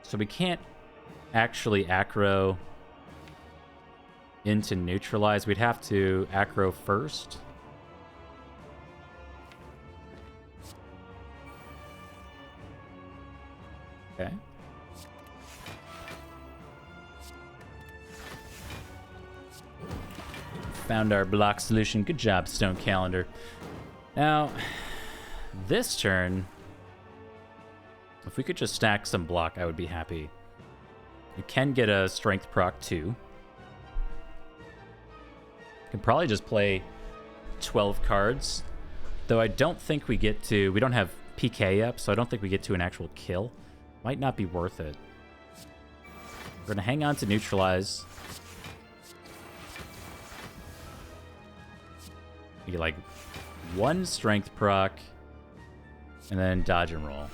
So we can't actually aggro into neutralize. We'd have to aggro first. Okay. Found our block solution. Good job, Stone Calendar. Now, this turn, if we could just stack some block, I would be happy. We can get a strength proc too. Can probably just play 12 cards, though I don't think we get to... We don't have PK up, so I don't think we get to an actual kill. Might not be worth it. We're going to hang on to neutralize. We get like one strength proc, and then dodge and roll.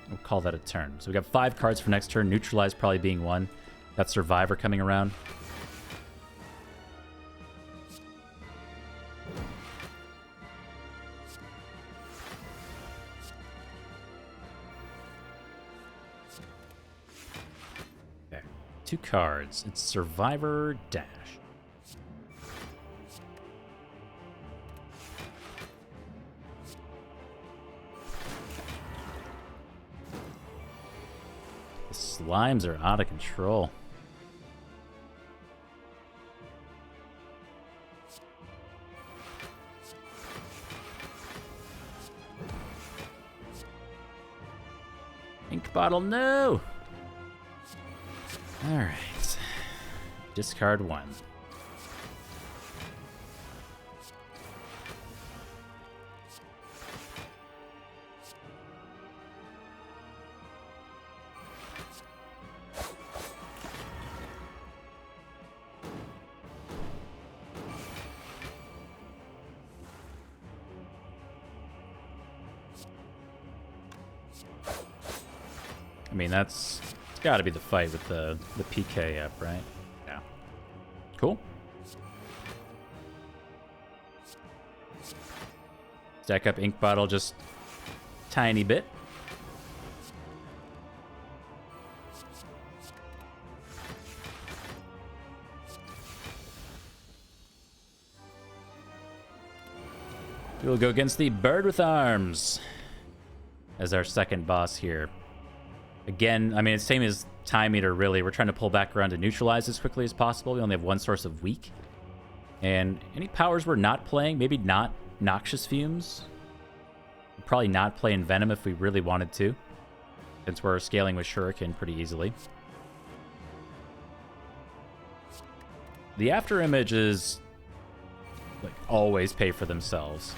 We'll call that a turn. So we got 5 cards for next turn, neutralize probably being one. Got Survivor coming around. Okay, 2 cards. It's Survivor Dash. Slimes are out of control. Ink bottle, no! Alright. Discard 1. I mean, it's got to be the fight with the PK up, right? Yeah. Cool. Stack up ink bottle just tiny bit. We'll go against the Bird with Arms as our second boss here. Again, I mean, it's same as Time Eater, really. We're trying to pull back around to neutralize as quickly as possible. We only have one source of weak. And any powers we're not playing, maybe not Noxious Fumes. We'd probably not play Venom if we really wanted to, since we're scaling with Shuriken pretty easily. The after images, like, always pay for themselves.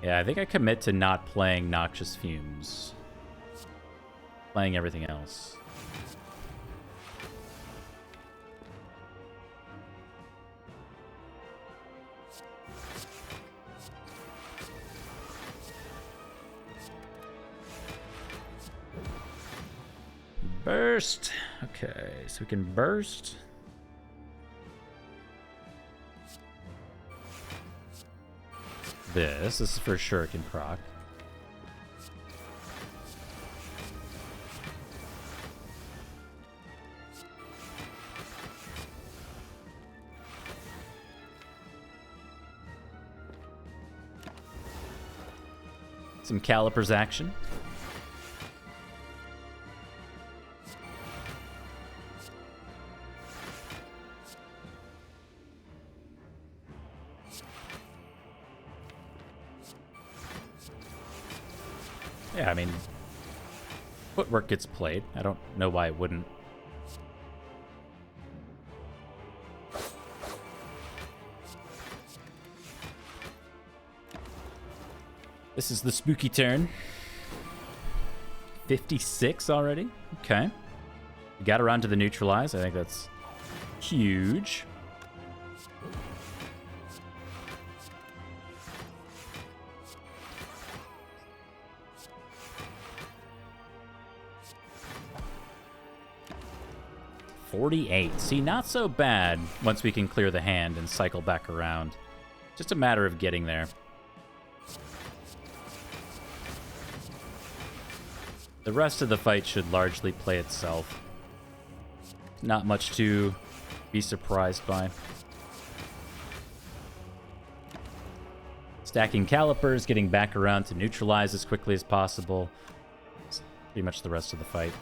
Yeah, I think I commit to not playing Noxious Fumes. Playing everything else. Burst! Okay, so we can burst. This is for Shuriken proc. Some Calipers action. Yeah, I mean, footwork gets played. I don't know why it wouldn't. This is the spooky turn. 56 already? Okay. We got around to the neutralize. I think that's huge. 48. See, not so bad once we can clear the hand and cycle back around. Just a matter of getting there. The rest of the fight should largely play itself. Not much to be surprised by. Stacking calipers, getting back around to neutralize as quickly as possible. It's pretty much the rest of the fight.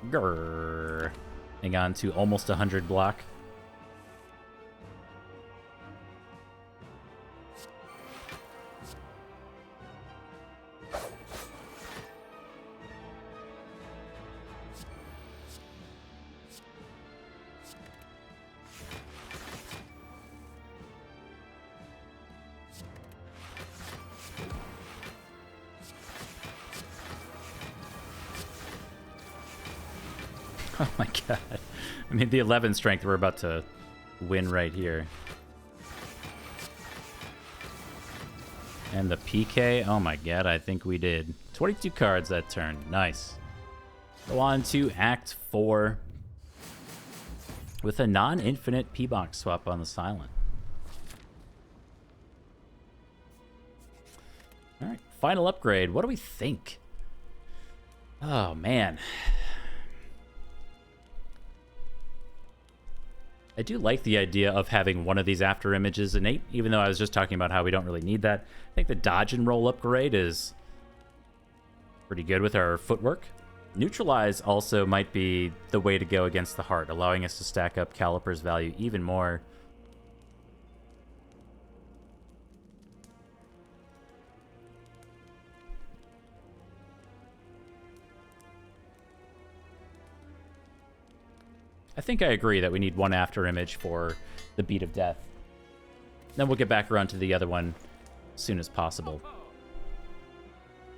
Grrr. Hang on to almost 100 block. Oh my god. I mean, the 11 strength, we're about to win right here. And the PK, oh my god, I think we did. 22 cards that turn, nice. Go on to Act 4 with a non-infinite P-Box swap on the Silent. Alright, final upgrade. What do we think? Oh man. I do like the idea of having one of these after images innate, even though I was just talking about how we don't really need that. I think the dodge and roll upgrade is pretty good with our footwork. Neutralize also might be the way to go against the heart, allowing us to stack up Caliper's value even more. I think I agree that we need one after image for the Beat of Death. Then we'll get back around to the other one as soon as possible.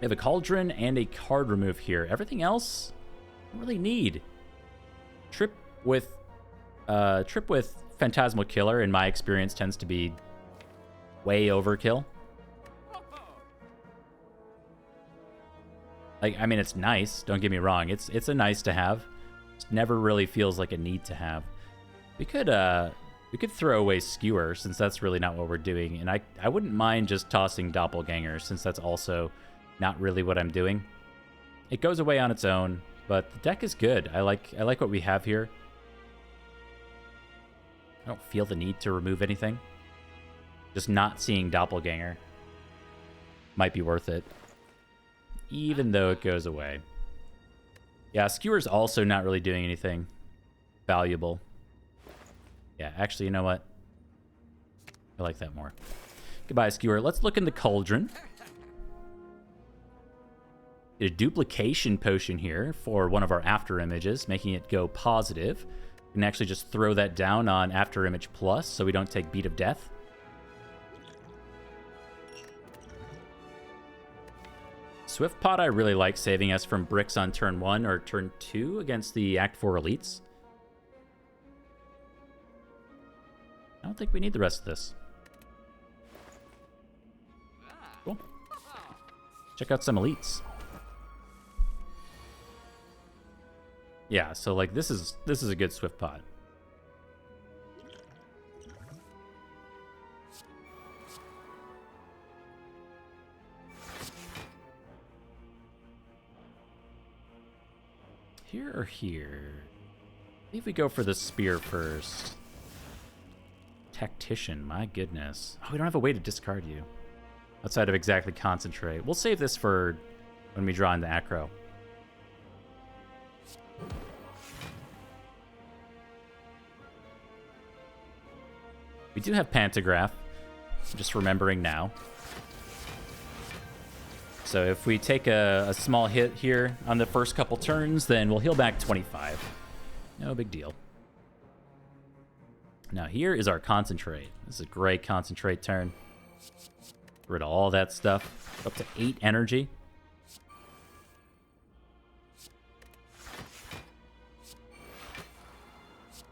We have a Cauldron and a card remove here. Everything else, I don't really need. Trip with Phantasmal Killer, in my experience, tends to be way overkill. Like, I mean, it's nice. Don't get me wrong. It's a nice to have. Never really feels like a need to have. We could throw away Skewer, since that's really not what we're doing, and I wouldn't mind just tossing Doppelganger, since that's also not really what I'm doing. It goes away on its own, but the deck is good. I like what we have here. I don't feel the need to remove anything. Just not seeing Doppelganger might be worth it, even though it goes away. Yeah, Skewer's also not really doing anything valuable. Yeah, actually, you know what? I like that more. Goodbye, Skewer. Let's look in the Cauldron. Get a duplication potion here for one of our after images, making it go positive. We can actually just throw that down on after image plus so we don't take Beat of Death. Swift Pot I really like, saving us from bricks on turn 1 or turn 2 against the Act 4 elites. I don't think we need the rest of this. Cool. Check out some elites. Yeah, so like this is a good Swift Pot. Here or here? I think we go for the spear first. Tactician, my goodness. Oh, we don't have a way to discard you. Outside of exactly concentrate. We'll save this for when we draw in the acro. We do have Pantograph. I'm just remembering now. So if we take a small hit here on the first couple turns, then we'll heal back 25. No big deal. Now here is our Concentrate. This is a great Concentrate turn. Get rid of all that stuff. Up to 8 energy.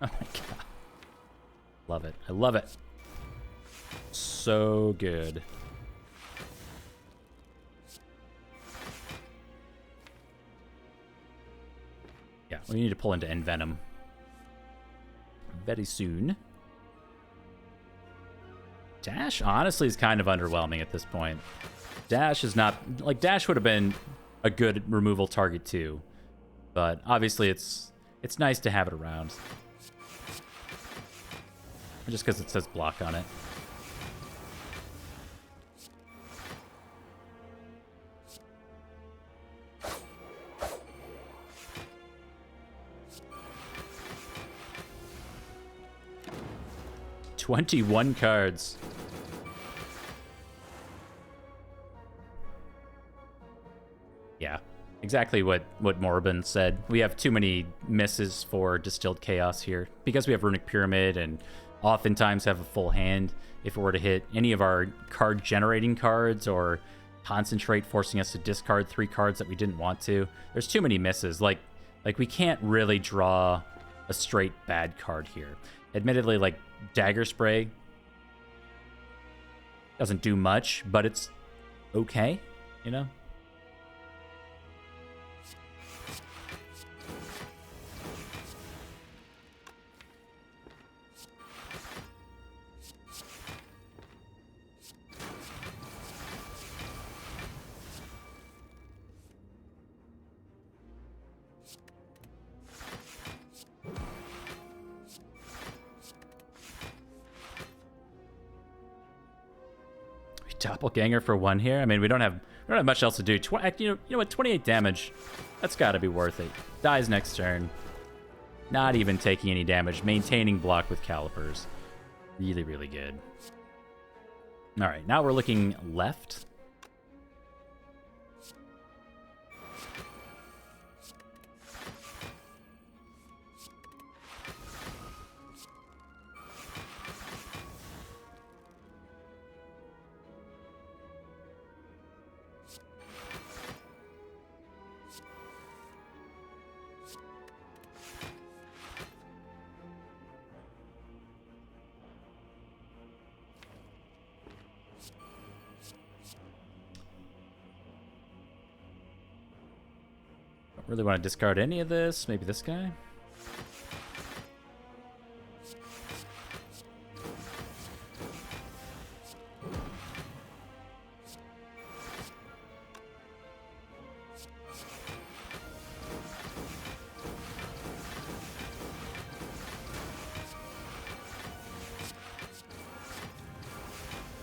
Oh my god. Love it. I love it. So good. Yeah, we need to pull into Envenom very soon. Dash, honestly, is kind of underwhelming at this point. Dash is not... Like, Dash would have been a good removal target, too. But, obviously, it's nice to have it around. Just because it says block on it. "21 cards. Yeah, exactly what Morbin said. We have too many misses for Distilled Chaos here. Because we have Runic Pyramid and oftentimes have a full hand. If it were to hit any of our card-generating cards or Concentrate, forcing us to discard 3 cards that we didn't want to, there's too many misses. Like we can't really draw a straight bad card here. Admittedly, like, Dagger Spray doesn't do much, but it's okay, you know? Doppelganger for 1 here. I mean, we don't have much else to do. You know what? 28 damage. That's got to be worth it. Dies next turn. Not even taking any damage. Maintaining block with Calipers. Really, really good. All right, now we're looking left. Really want to discard any of this. Maybe this guy.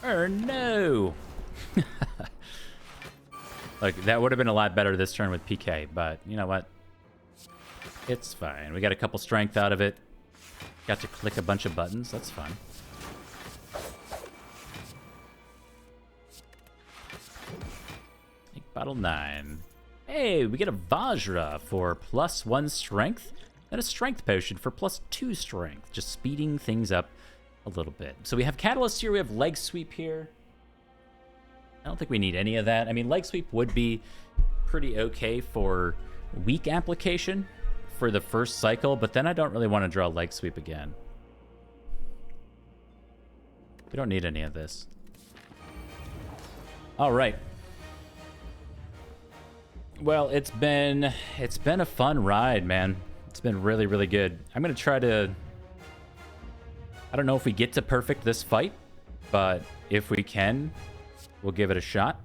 Or no. Like, that would have been a lot better this turn with PK, but you know what? It's fine. We got a couple strength out of it. Got to click a bunch of buttons. That's fun. Bottle 9. Hey, we get a Vajra for +1 strength and a strength potion for +2 strength. Just speeding things up a little bit. So we have Catalyst here. We have Leg Sweep here. I don't think we need any of that. I mean, Leg Sweep would be pretty okay for weak application for the first cycle, but then I don't really want to draw Leg Sweep again. We don't need any of this. All right. Well, it's been a fun ride, man. It's been really, really good. I'm going to try to... I don't know if we get to perfect this fight, but if we can... we'll give it a shot.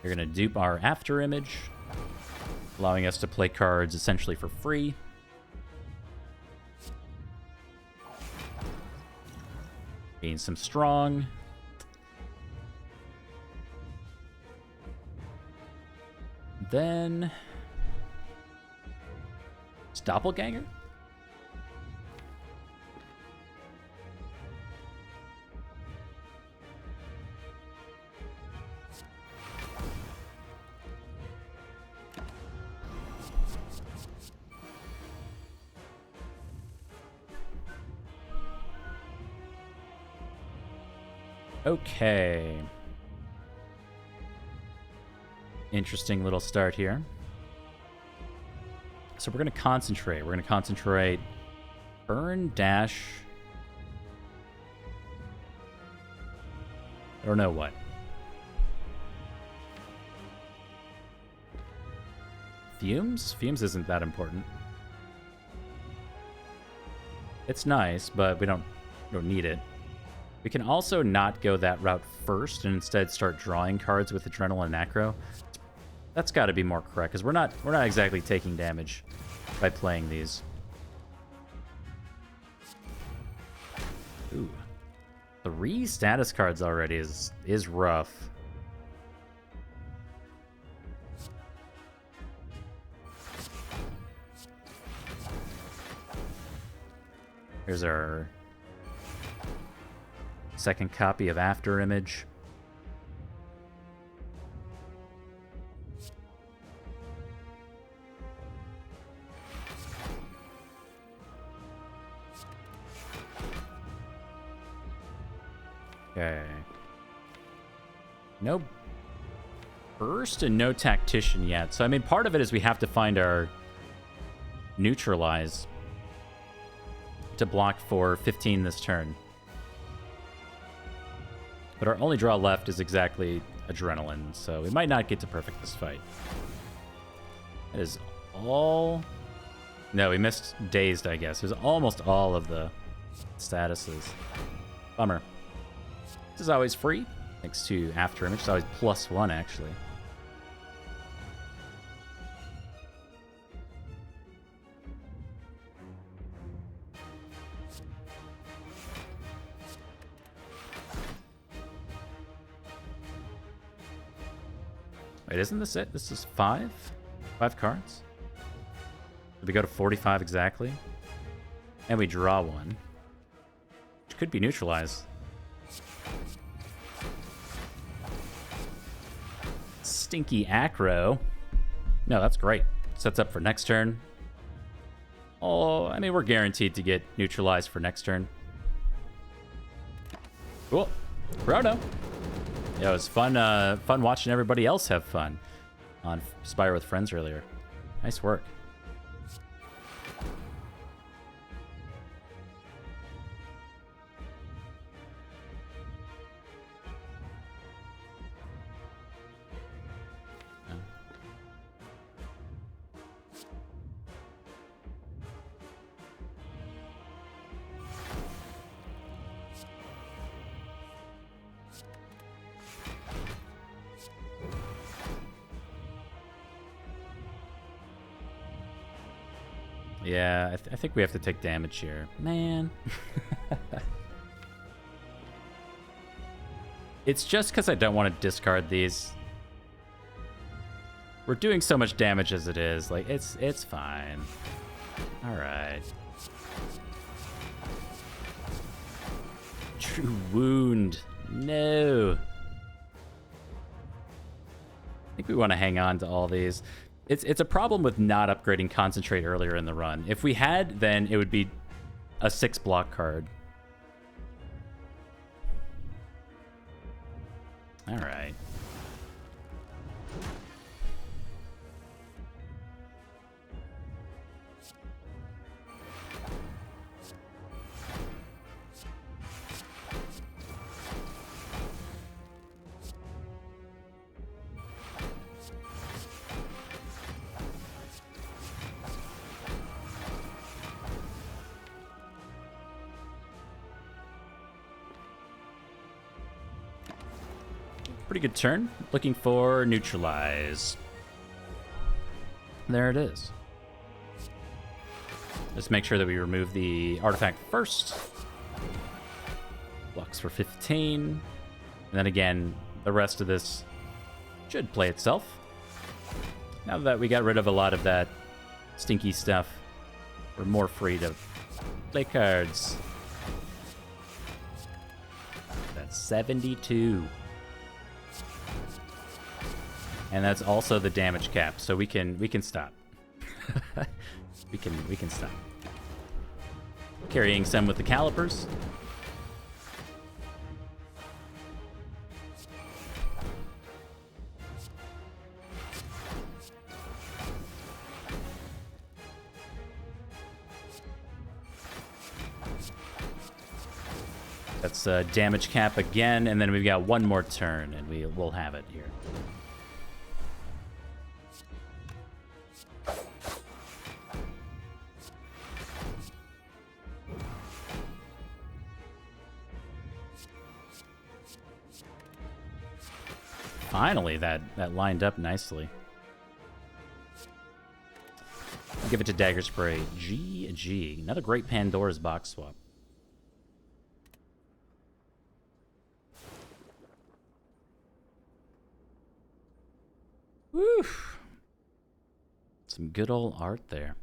You're going to dupe our after image, allowing us to play cards essentially for free. Gain some strong. Then... it's Doppelganger? Okay. Interesting little start here. So we're going to concentrate. We're going to concentrate burn, dash. I don't know what. Fumes? Fumes isn't that important. It's nice, but we don't need it. We can also not go that route first and instead start drawing cards with Adrenaline and Acro. That's got to be more correct, because we're not exactly taking damage by playing these. Ooh. 3 status cards already is rough. Here's our second copy of After Image. Okay. No burst and no tactician yet. So, I mean, part of it is we have to find our neutralize to block for 15 this turn. But our only draw left is exactly Adrenaline, so we might not get to perfect this fight. That is all... No, we missed Dazed, I guess. It was almost all of the statuses. Bummer. This is always free, thanks to After Image. It's always +1, actually. Wait, isn't this it? This is 5? 5 cards? Did we go to 45 exactly? And we draw one. Which could be neutralized. Stinky Acro. No, that's great. Sets up for next turn. Oh, I mean, we're guaranteed to get neutralized for next turn. Cool. Chrono. Yeah, it was fun fun watching everybody else have fun on Spire with Friends earlier. Nice work. Yeah, I think we have to take damage here. Man. It's just because I don't want to discard these. We're doing so much damage as it is. Like, it's fine. Alright. True Wound. No. I think we want to hang on to all these. It's a problem with not upgrading Concentrate earlier in the run. If we had, then it would be a 6 block card. All right. Pretty good turn. Looking for Neutralize. There it is. Just make sure that we remove the artifact first. Blocks for 15. And then again, the rest of this should play itself. Now that we got rid of a lot of that stinky stuff, we're more free to play cards. That's 72. And that's also the damage cap, so we can stop. we can stop. Carrying some with the calipers. That's damage cap again, and then we've got one more turn, and we'll have it here. Finally, that lined up nicely. I'll give it to Dagger Spray. GG. Another great Pandora's box swap. Woo! Some good old art there.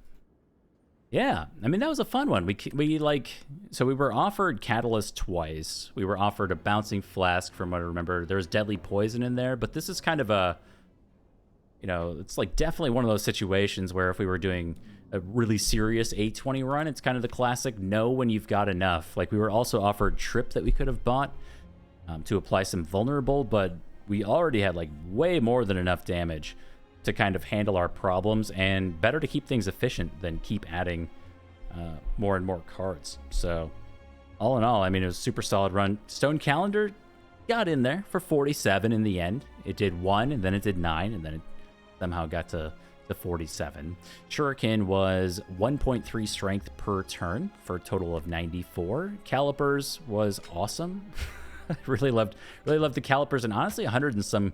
Yeah, I mean, that was a fun one. So we were offered Catalyst twice. We were offered a Bouncing Flask from what I remember. There was Deadly Poison in there, but this is kind of a, it's like definitely one of those situations where if we were doing a really serious 820 run, it's kind of the classic know when you've got enough. Like, we were also offered Trip that we could have bought to apply some Vulnerable, but we already had like way more than enough damage to kind of handle our problems, and better to keep things efficient than keep adding more and more cards. So all in all, I mean, it was a super solid run. Stone Calendar got in there for 47 in the end. It did 1, and then it did 9, and then it somehow got to 47. Shuriken was 1.3 strength per turn for a total of 94. Calipers was awesome. really loved the Calipers, and honestly 100 and some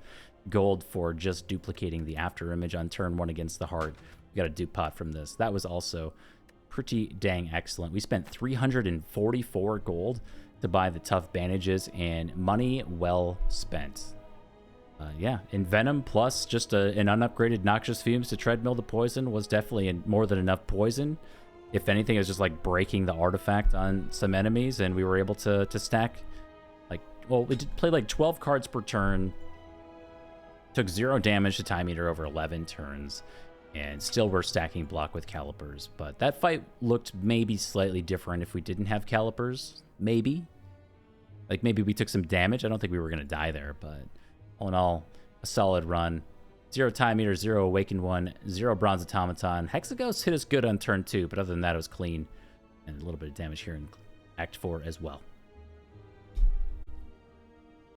gold for just duplicating the after image on turn 1 against the heart. We got a dupe pot from this. That was also pretty dang excellent. We spent 344 gold to buy the tough bandages, and money well spent. Yeah, Envenom plus just an unupgraded Noxious Fumes to treadmill the poison was definitely more than enough poison. If anything, it was just like breaking the artifact on some enemies, and we were able to stack we did play like 12 cards per turn. Took 0 damage to Time Eater over 11 turns, and still we're stacking block with Calipers. But that fight looked maybe slightly different if we didn't have Calipers. Maybe. Like, maybe we took some damage. I don't think we were going to die there, but all in all, a solid run. 0 Time Eater, 0 Awakened One, 0 Bronze Automaton. Hexaghost hit us good on turn 2, but other than that, it was clean. And a little bit of damage here in Act 4 as well.